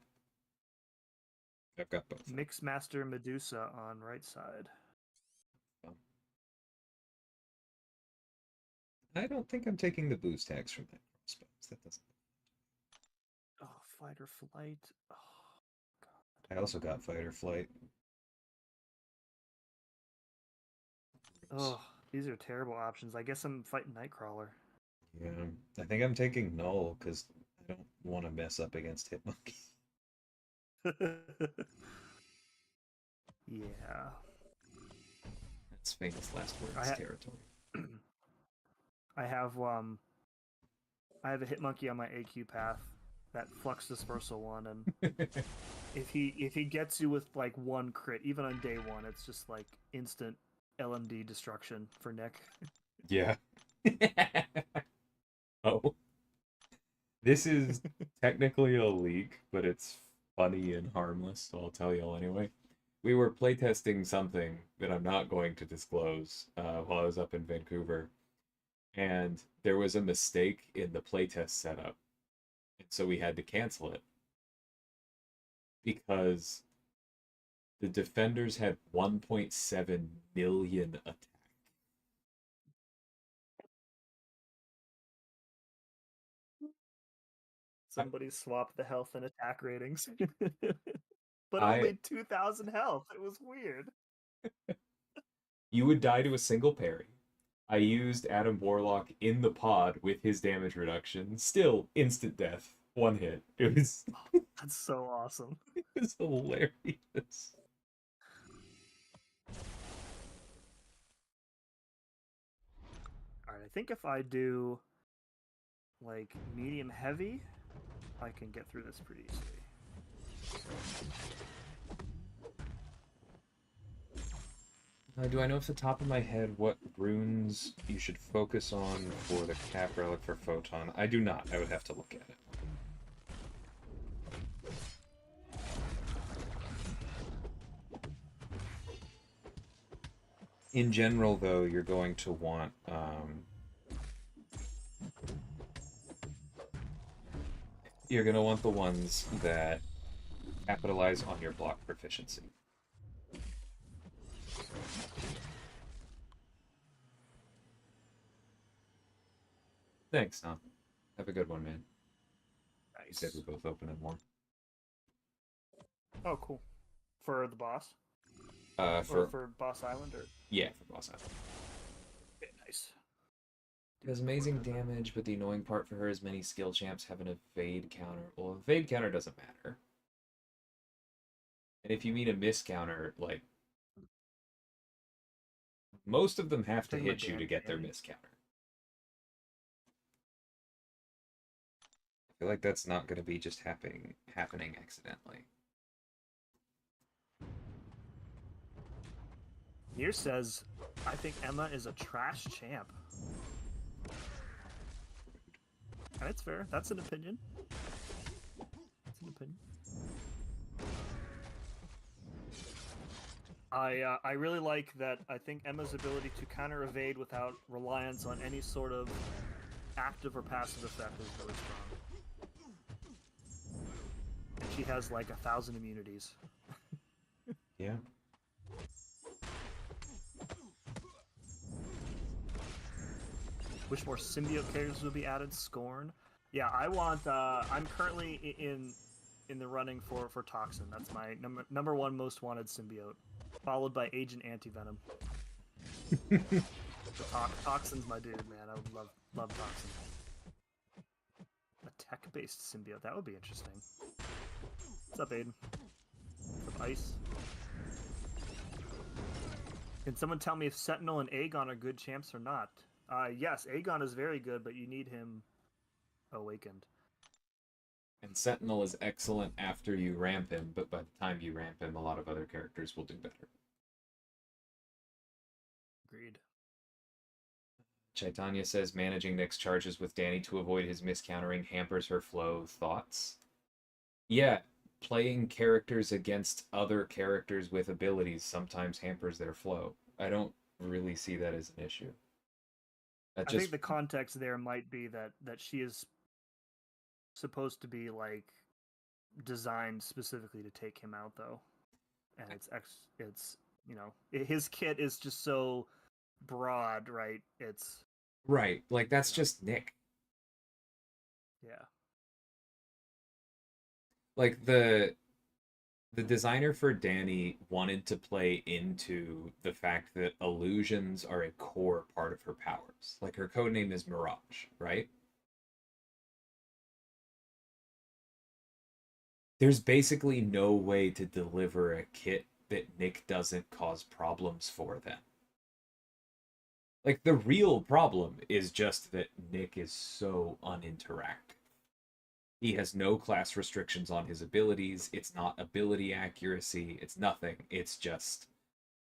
Speaker 2: I've got both.
Speaker 1: Mixmaster Medusa on right side.
Speaker 2: I don't think I'm taking the boost tags from that crossbows. That doesn't.
Speaker 1: Oh, fight or flight. Oh,
Speaker 2: God. I also got fight or flight.
Speaker 1: Oh, these are terrible options. I guess I'm fighting Nightcrawler.
Speaker 2: Yeah, I think I'm taking null because I don't want to mess up against Hitmonkey.
Speaker 1: Yeah.
Speaker 2: That's famous last words territory.
Speaker 1: I have a Hitmonkey on my AQ path, that Flux Dispersal one, and if he gets you with like 1 crit, even on day 1, it's just like instant LMD destruction for Nick.
Speaker 2: Yeah. Oh. This is technically a leak, but it's funny and harmless, so I'll tell y'all anyway. We were playtesting something that I'm not going to disclose while I was up in Vancouver, and there was a mistake in the playtest setup, and so we had to cancel it because the defenders had 1.7 million attack.
Speaker 1: Somebody swapped the health and attack ratings. But only 2,000 health. It was weird.
Speaker 2: You would die to a single parry. I used Adam Warlock in the pod with his damage reduction. Still instant death. 1 hit. It was
Speaker 1: That's so awesome.
Speaker 2: It was hilarious.
Speaker 1: Alright, I think if I do like medium heavy, I can get through this pretty easily.
Speaker 2: Do I know off the top of my head what runes you should focus on for the cap relic for Photon? I do not. I would have to look at it. In general, though, you're going to want the ones that capitalize on your block proficiency. Thanks, Tom. Have a good one, man. You said
Speaker 1: Nice.
Speaker 2: we're both opening more.
Speaker 1: Oh, cool. For the boss? Or
Speaker 2: For
Speaker 1: for Boss Island? Or
Speaker 2: yeah, for boss island.
Speaker 1: okay, nice.
Speaker 2: Does amazing damage, but the annoying part for her is many skill champs have an evade counter. Well, evade counter doesn't matter. And if you mean a miss counter, like most of them have to
Speaker 1: Talking about
Speaker 2: hit you to get their miss counter. I feel like that's not going to be just happening accidentally.
Speaker 1: Nier says, I think Emma is a trash champ. And it's fair. That's an opinion. That's an opinion. I really like that. I think Emma's ability to counter evade without reliance on any sort of active or passive effect is really strong. And she has like 1,000 immunities.
Speaker 2: Yeah.
Speaker 1: Wish more symbiote characters would be added. Scorn. Yeah, I want. I'm currently in the running for Toxin. That's my number one most wanted symbiote, followed by Agent Antivenom. Toxin's my dude, man. I would love Toxin. A tech-based symbiote. That would be interesting. What's up, Aiden? What's up, Ice? Can someone tell me if Sentinel and Aegon are good champs or not? Yes, Aegon is very good, but you need him awakened.
Speaker 2: And Sentinel is excellent after you ramp him, but by the time you ramp him, a lot of other characters will do better.
Speaker 1: Agreed.
Speaker 2: Chaitanya says managing Nick's charges with Danny to avoid his miscountering hampers her flow. Thoughts? Yeah, playing characters against other characters with abilities sometimes hampers their flow. I don't really see that as an issue.
Speaker 1: I think the context there might be that she is supposed to be like designed specifically to take him out, though, and it's his kit is just so broad, right? It's
Speaker 2: right, like that's just Nick.
Speaker 1: Yeah.
Speaker 2: Like the designer for Danny wanted to play into the fact that illusions are a core part of her powers. Like her codename is Mirage, right? There's basically no way to deliver a kit that Nick doesn't cause problems for them. Like the real problem is just that Nick is so uninteractive. He has no class restrictions on his abilities. It's not ability accuracy. It's nothing. It's just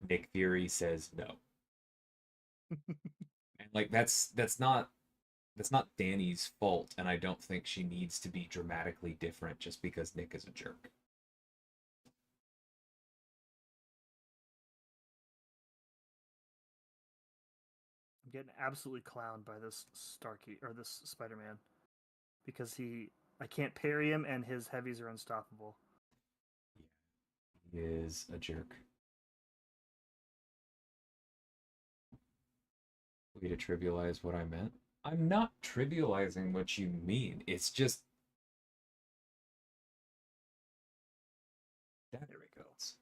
Speaker 2: Nick Fury says no. And like that's not Danny's fault, and I don't think she needs to be dramatically different just because Nick is a jerk.
Speaker 1: I'm getting absolutely clowned by this Starkey or this Spider-Man because I can't parry him and his heavies are unstoppable.
Speaker 2: Yeah, he is a jerk. Way to trivialize what I meant. I'm not trivializing what you mean. It's just that there it goes.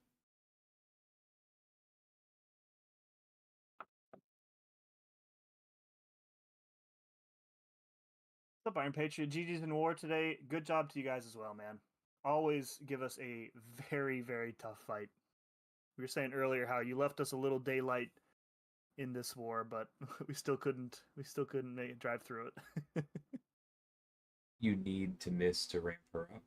Speaker 1: What's up, Iron Patriot? GG's in war today. Good job to you guys as well, man. Always give us a very, very tough fight. We were saying earlier how you left us a little daylight in this war, but we still couldn't make it drive through it.
Speaker 2: You need to miss to ramp her up.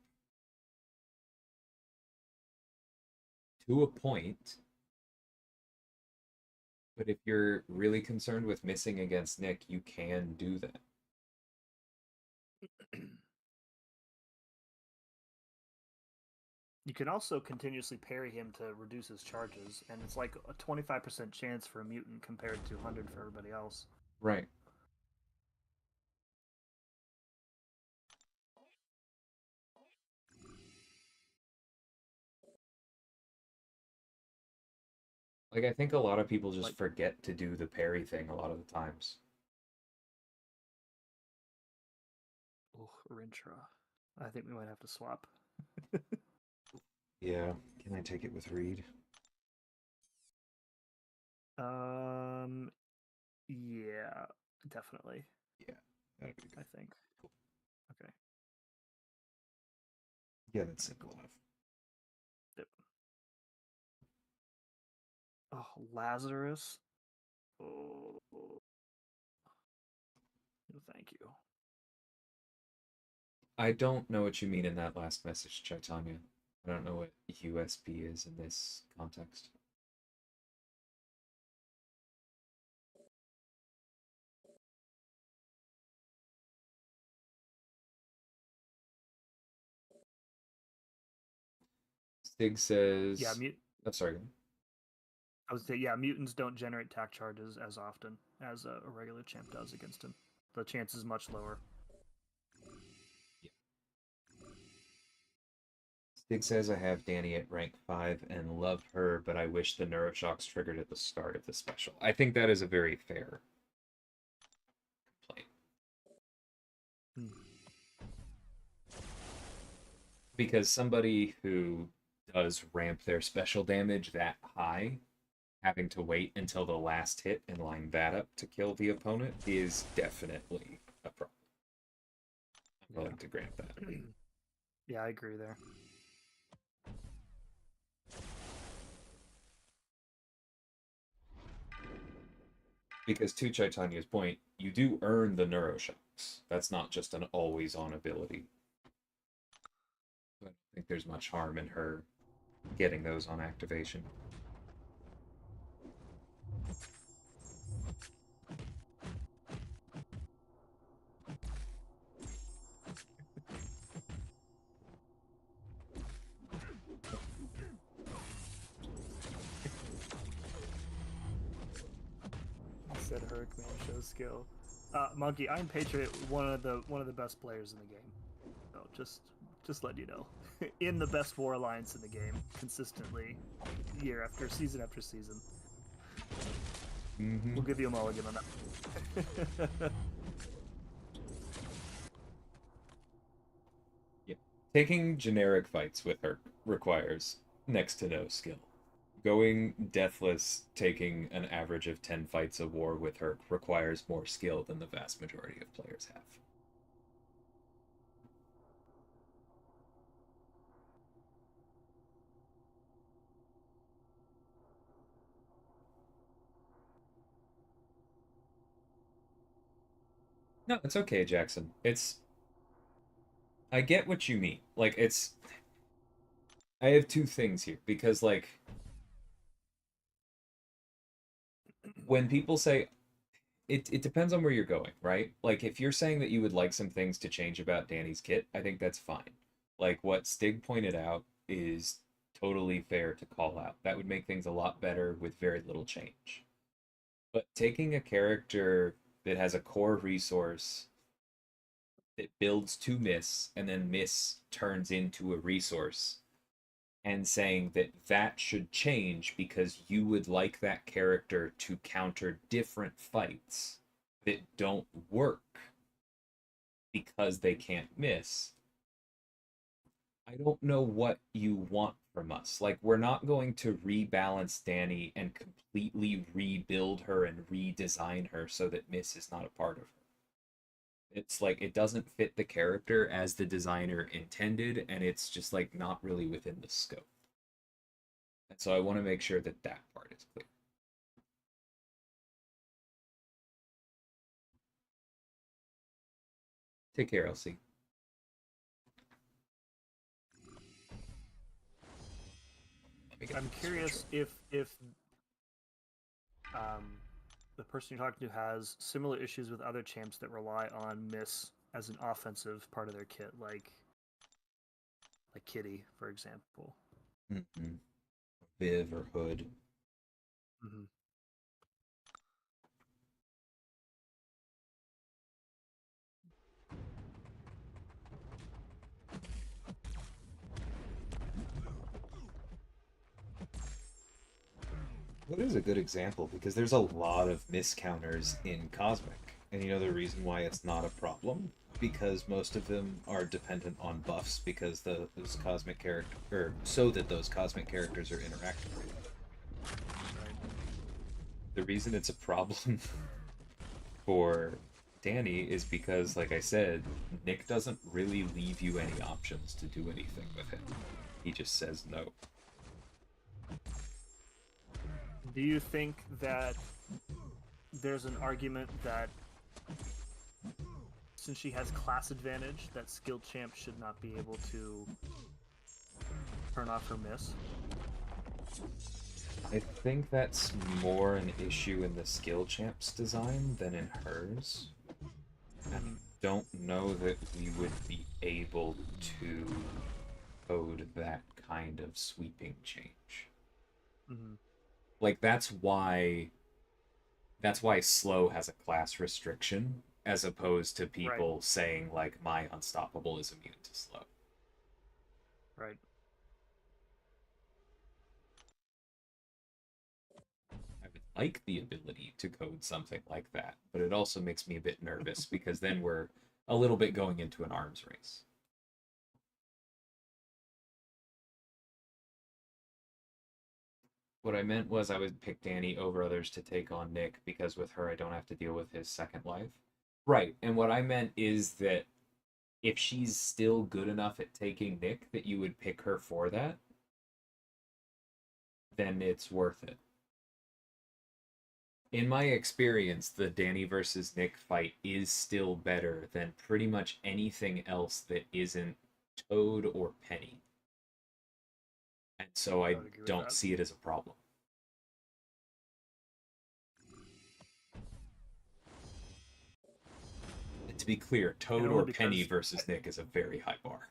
Speaker 2: To a point. But if you're really concerned with missing against Nick, you can do that.
Speaker 1: You can also continuously parry him to reduce his charges, and it's like a 25% chance for a mutant compared to 100 for everybody else.
Speaker 2: Right. Like, I think a lot of people just
Speaker 1: Like,
Speaker 2: forget to do the parry thing a lot of the times.
Speaker 1: oh, Rintra. I think we might have to swap.
Speaker 2: Yeah. Can I take it with Reed?
Speaker 1: Yeah, definitely.
Speaker 2: Yeah, that'd be good.
Speaker 1: I think.
Speaker 2: Cool.
Speaker 1: Okay.
Speaker 2: Yeah, that's simple enough.
Speaker 1: Yep. Oh, Lazarus. Oh, no, thank you.
Speaker 2: I don't know what you mean in that last message, Chaitanya. I don't know what USB is in this context. Stig
Speaker 1: Yeah,
Speaker 2: says, "Oh, sorry."
Speaker 1: I would say, yeah, mutants don't generate attack charges as often as a regular champ does against him. The chance is much lower.
Speaker 2: Yeah. Stig says, "I have Danny at rank 5 and love her, but I wish the neuroshocks triggered at the start of the special." I think that is a very fair complaint.
Speaker 1: Hmm.
Speaker 2: Because somebody who does ramp their special damage that high, having to wait until the last hit and line that up to kill the opponent is definitely a problem. I'm willing to grant that.
Speaker 1: Yeah, I agree there.
Speaker 2: Because to Chaitanya's point, you do earn the neuroshocks. That's not just an always on ability. I don't think there's much harm in her getting those on activation.
Speaker 1: Said Herc man shows skill. Monkey, I'm Patriot, one of the best players in the game. So just let you know. In the best war alliance in the game, consistently, year after season.
Speaker 2: Mm-hmm.
Speaker 1: We'll give you a mulligan on that.
Speaker 2: Yeah. Taking generic fights with her requires next to no skill. Going deathless, taking an average of 10 fights of war with her requires more skill than the vast majority of players have. No, it's okay, Jackson. I get what you mean. I have two things here because, like, when people say it depends on where you're going, right? Like, if you're saying that you would like some things to change about Danny's kit, I think that's fine. Like, what Stig pointed out is totally fair to call out. That would make things a lot better with very little change. But taking a character that has a core resource that builds to miss and then miss turns into a resource and saying that that should change because you would like that character to counter different fights that don't work because they can't miss. I don't know what you want from us. Like, we're not going to rebalance Danny and completely rebuild her and redesign her so that miss is not a part of her. It's like it doesn't fit the character as the designer intended, and it's just like not really within the scope. And so I want to make sure that that part is clear. Take care, Elsie.
Speaker 1: I'm curious if um, the person you're talking to has similar issues with other champs that rely on miss as an offensive part of their kit, like like Kitty, for example.
Speaker 2: Mm-mm. Viv or Hood.
Speaker 1: Mm-hmm.
Speaker 2: What is a good example? Because there's a lot of miscounters in Cosmic. And you know the reason why it's not a problem? Because most of them are dependent on buffs because those cosmic character or so that those cosmic characters are interacting with. The reason it's a problem for Danny is because, like I said, Nick doesn't really leave you any options to do anything with him. He just says no.
Speaker 1: Do you think that there's an argument that since she has class advantage, that skilled champ should not be able to turn off her miss?
Speaker 2: I think that's more an issue in the skill champ's design than in hers. I don't know that we would be able to code that kind of sweeping change.
Speaker 1: Mm-hmm.
Speaker 2: Like that's why slow has a class restriction as opposed to
Speaker 1: Right,
Speaker 2: people saying like my unstoppable is immune to slow.
Speaker 1: right.
Speaker 2: I would like the ability to code something like that, but it also makes me a bit nervous because then we're a little bit going into an arms race. What I meant was I would pick Danny over others to take on Nick because with her I don't have to deal with his second life. Right, and what I meant is that if she's still good enough at taking Nick that you would pick her for that, then it's worth it. In my experience, the Danny versus Nick fight is still better than pretty much anything else that isn't Toad or Penny. And so
Speaker 1: I
Speaker 2: I
Speaker 1: would agree with
Speaker 2: don't
Speaker 1: that.
Speaker 2: see it as a problem. And to be clear,
Speaker 1: And
Speaker 2: Toad
Speaker 1: only
Speaker 2: or Penny
Speaker 1: because,
Speaker 2: versus Nick is a very high bar.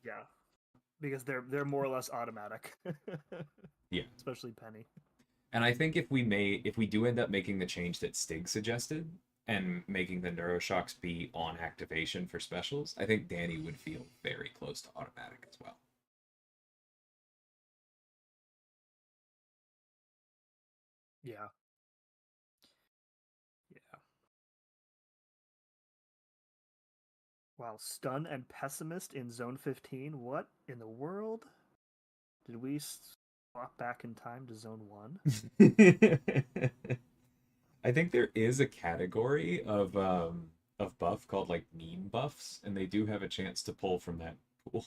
Speaker 1: yeah, because they're more or less automatic,
Speaker 2: Yeah.
Speaker 1: especially Penny.
Speaker 2: And I think if we do end up making the change that Stig suggested and making the neuroshocks be on activation for specials, I think Danny would feel very close to automatic as well.
Speaker 1: Yeah, yeah. Wow, stun and pessimist in zone 15. What in the world? Did we swap back in time to zone 1?
Speaker 2: I think there is a category of buff called like meme buffs, and they do have a chance to pull from that pool.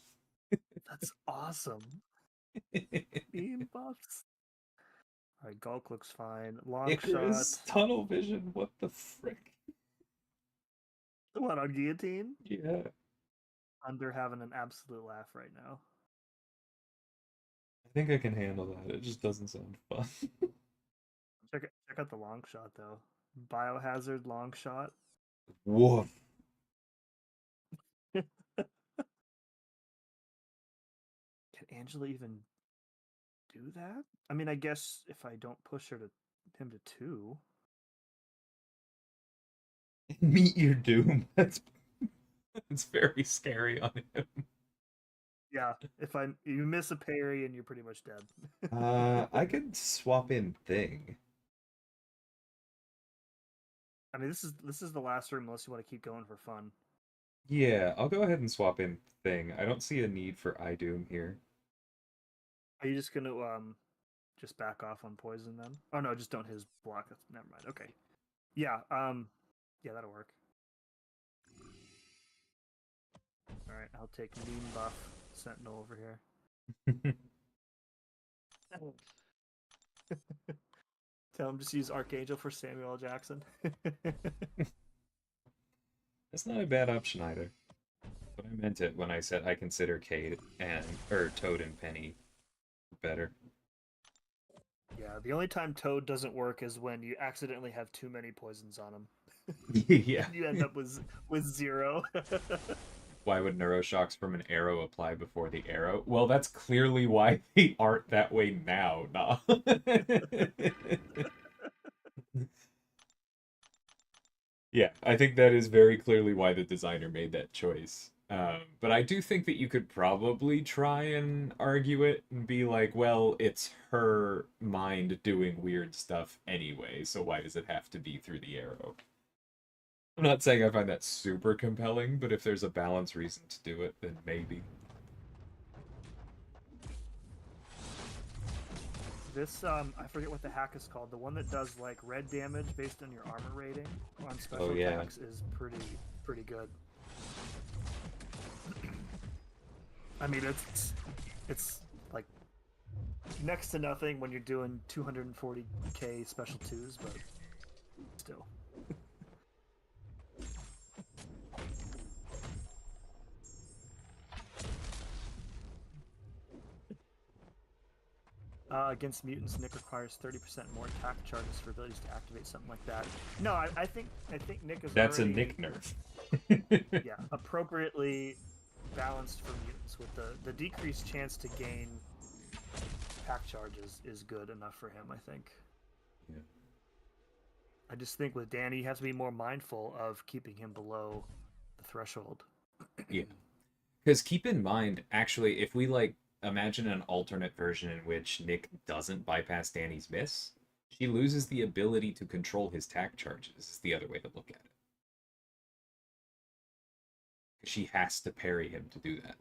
Speaker 1: That's awesome. Beam buffs. All right, Gulk looks fine. Long shot.
Speaker 2: Icarus tunnel vision. What the frick?
Speaker 1: What, on guillotine?
Speaker 2: Yeah,
Speaker 1: Under having an absolute laugh right now.
Speaker 2: I think I can handle that. It just doesn't sound fun.
Speaker 1: Check out the long shot though. Biohazard long shot.
Speaker 2: Woof.
Speaker 1: Can Angela even do that? I mean, I guess if I don't push him to 2.
Speaker 2: Meet your doom. That's very scary on him.
Speaker 1: Yeah, if you miss a parry and you're pretty much dead.
Speaker 2: I could swap in thing.
Speaker 1: I mean, this is the last room unless you want to keep going for fun.
Speaker 2: Yeah, I'll go ahead and swap in thing. I don't see a need for iDoom here.
Speaker 1: Are you just gonna just back off on poison then? Oh no, just don't his block. Never mind. Okay. Yeah. Yeah, that'll work. All right, I'll take meme buff sentinel over here. Tell him just use Archangel for Samuel L. Jackson.
Speaker 2: That's not a bad option either. But I meant it when I said I consider Cade and or Toad and Penny better.
Speaker 1: Yeah, the only time Toad doesn't work is when you accidentally have too many poisons on him.
Speaker 2: Yeah.
Speaker 1: And you end up with 0.
Speaker 2: Why would neuroshocks from an arrow apply before the arrow? Well, that's clearly why they aren't that way now, nah. Yeah, I think that is very clearly why the designer made that choice. But I do think that you could probably try and argue it and be like, well, it's her mind doing weird stuff anyway, so why does it have to be through the arrow? I'm not saying I find that super compelling, but if there's a balanced reason to do it, then maybe.
Speaker 1: This, I forget what the hack is called. The one that does like red damage based on your armor rating on special attacks is pretty good. I mean, it's like next to nothing when you're doing 240k special twos, but still. Against mutants, Nick requires 30% more attack charges for abilities to activate something like that. No, I think Nick is
Speaker 2: That's
Speaker 1: already,
Speaker 2: a Nick nerf.
Speaker 1: Yeah, appropriately balanced for mutants with the decreased chance to gain attack charges is good enough for him, I think.
Speaker 2: Yeah.
Speaker 1: I just think with Danny, you have to be more mindful of keeping him below the threshold.
Speaker 2: Yeah. Because keep in mind, actually, if we like imagine an alternate version in which Nick doesn't bypass Danny's miss, she loses the ability to control his attack charges, is the other way to look at it. She has to parry him to do that.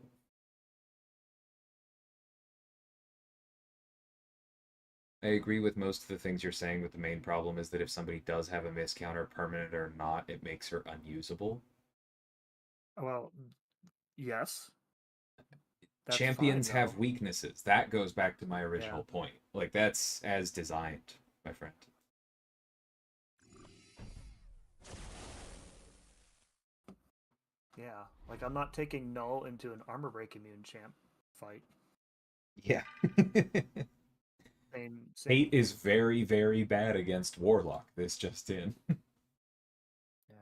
Speaker 2: I agree with most of the things you're saying, but the main problem is that if somebody does have a miss counter, permanent or not, it makes her unusable.
Speaker 1: Well, yes. That's
Speaker 2: Champions
Speaker 1: fine,
Speaker 2: have weaknesses. That goes back to my original
Speaker 1: Yeah.
Speaker 2: point. Like, that's as designed, my friend.
Speaker 1: Yeah, like I'm not taking Null into an armor break immune champ fight.
Speaker 2: Yeah.
Speaker 1: Same
Speaker 2: Hate is
Speaker 1: thing.
Speaker 2: very, very bad against Warlock. This just in.
Speaker 1: Yeah.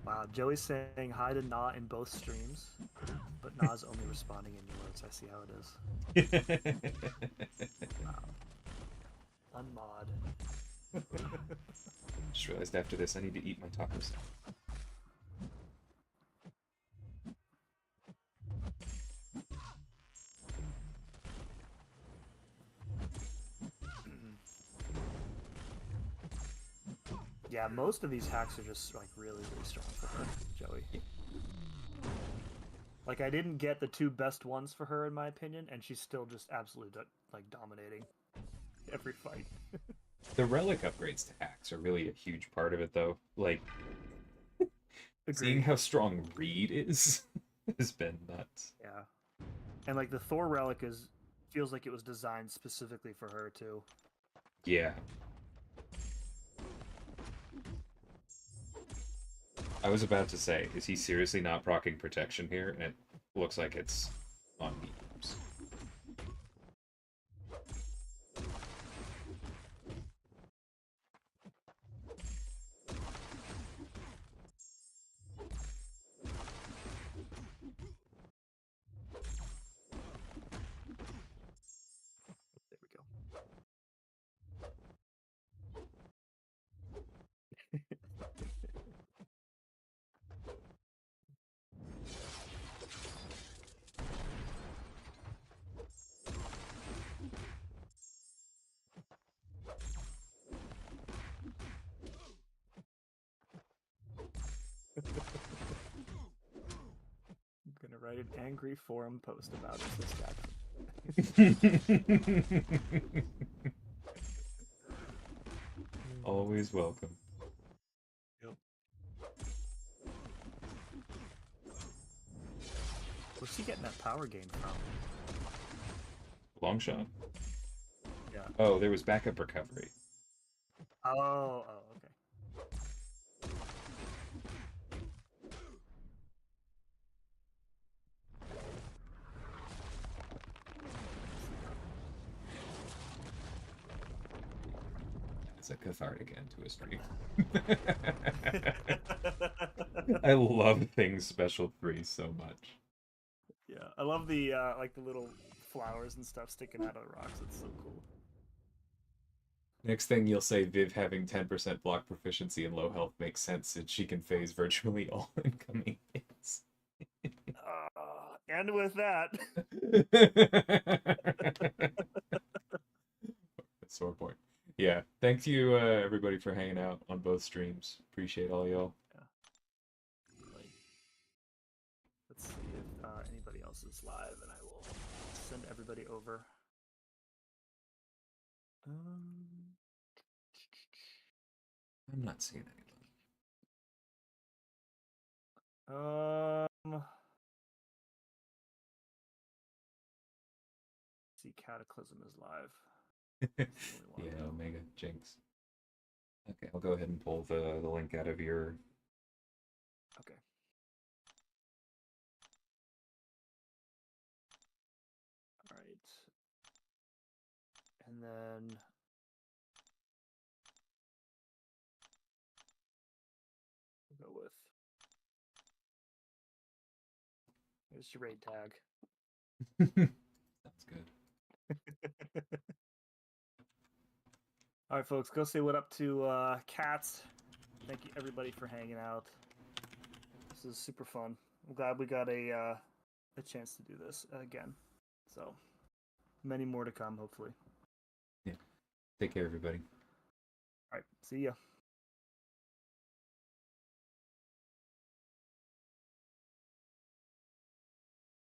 Speaker 1: Wow, Joey's saying hi to Na in both streams, but Na's only responding in yours. I see how it is. Wow. Unmod.
Speaker 2: Just realized after this I need to eat my tacos.
Speaker 1: Yeah, most of these hacks are just like really strong for her, Joey. Like I didn't get the two best ones for her in my opinion, and she's still just absolutely like dominating every fight.
Speaker 2: The relic upgrades to hacks are really a huge part of it, though. Like, seeing
Speaker 1: Agreed.
Speaker 2: how strong Reed is has been nuts.
Speaker 1: Yeah, and like the Thor relic feels like it was designed specifically for her too.
Speaker 2: Yeah. I was about to say, is he seriously not proccing protection here? And it looks like it's on mediums.
Speaker 1: There we go. I'm gonna write an angry forum post about this Jackson.
Speaker 2: Always welcome.
Speaker 1: Yep. Where's he getting that power gain from?
Speaker 2: Long shot.
Speaker 1: Yeah.
Speaker 2: Oh, there was backup recovery.
Speaker 1: Oh, okay.
Speaker 2: It's a cathartic end to a stream. I love things special 3 so much.
Speaker 1: Yeah, I love the like the little flowers and stuff sticking out of the rocks. It's so cool.
Speaker 2: Next thing you'll say Viv having 10% block proficiency and low health makes sense since she can phase virtually all incoming hits.
Speaker 1: And with that.
Speaker 2: Sore point. Yeah. Thank you, everybody, for hanging out on both streams. Appreciate all y'all.
Speaker 1: Yeah. Let's see if anybody else is live, and I will send everybody over.
Speaker 2: I'm not seeing anything.
Speaker 1: See, Cataclysm is live.
Speaker 2: Yeah, Omega Jinx. Okay, I'll go ahead and pull the link out of your.
Speaker 1: Okay. All right. And then we'll go with. Here's your raid tag.
Speaker 2: That's good.
Speaker 1: All right, folks, go say what up to Cats. Thank you, everybody, for hanging out. This is super fun. I'm glad we got a chance to do this again. So, many more to come, hopefully.
Speaker 2: Yeah. Take care, everybody.
Speaker 1: All right, see ya.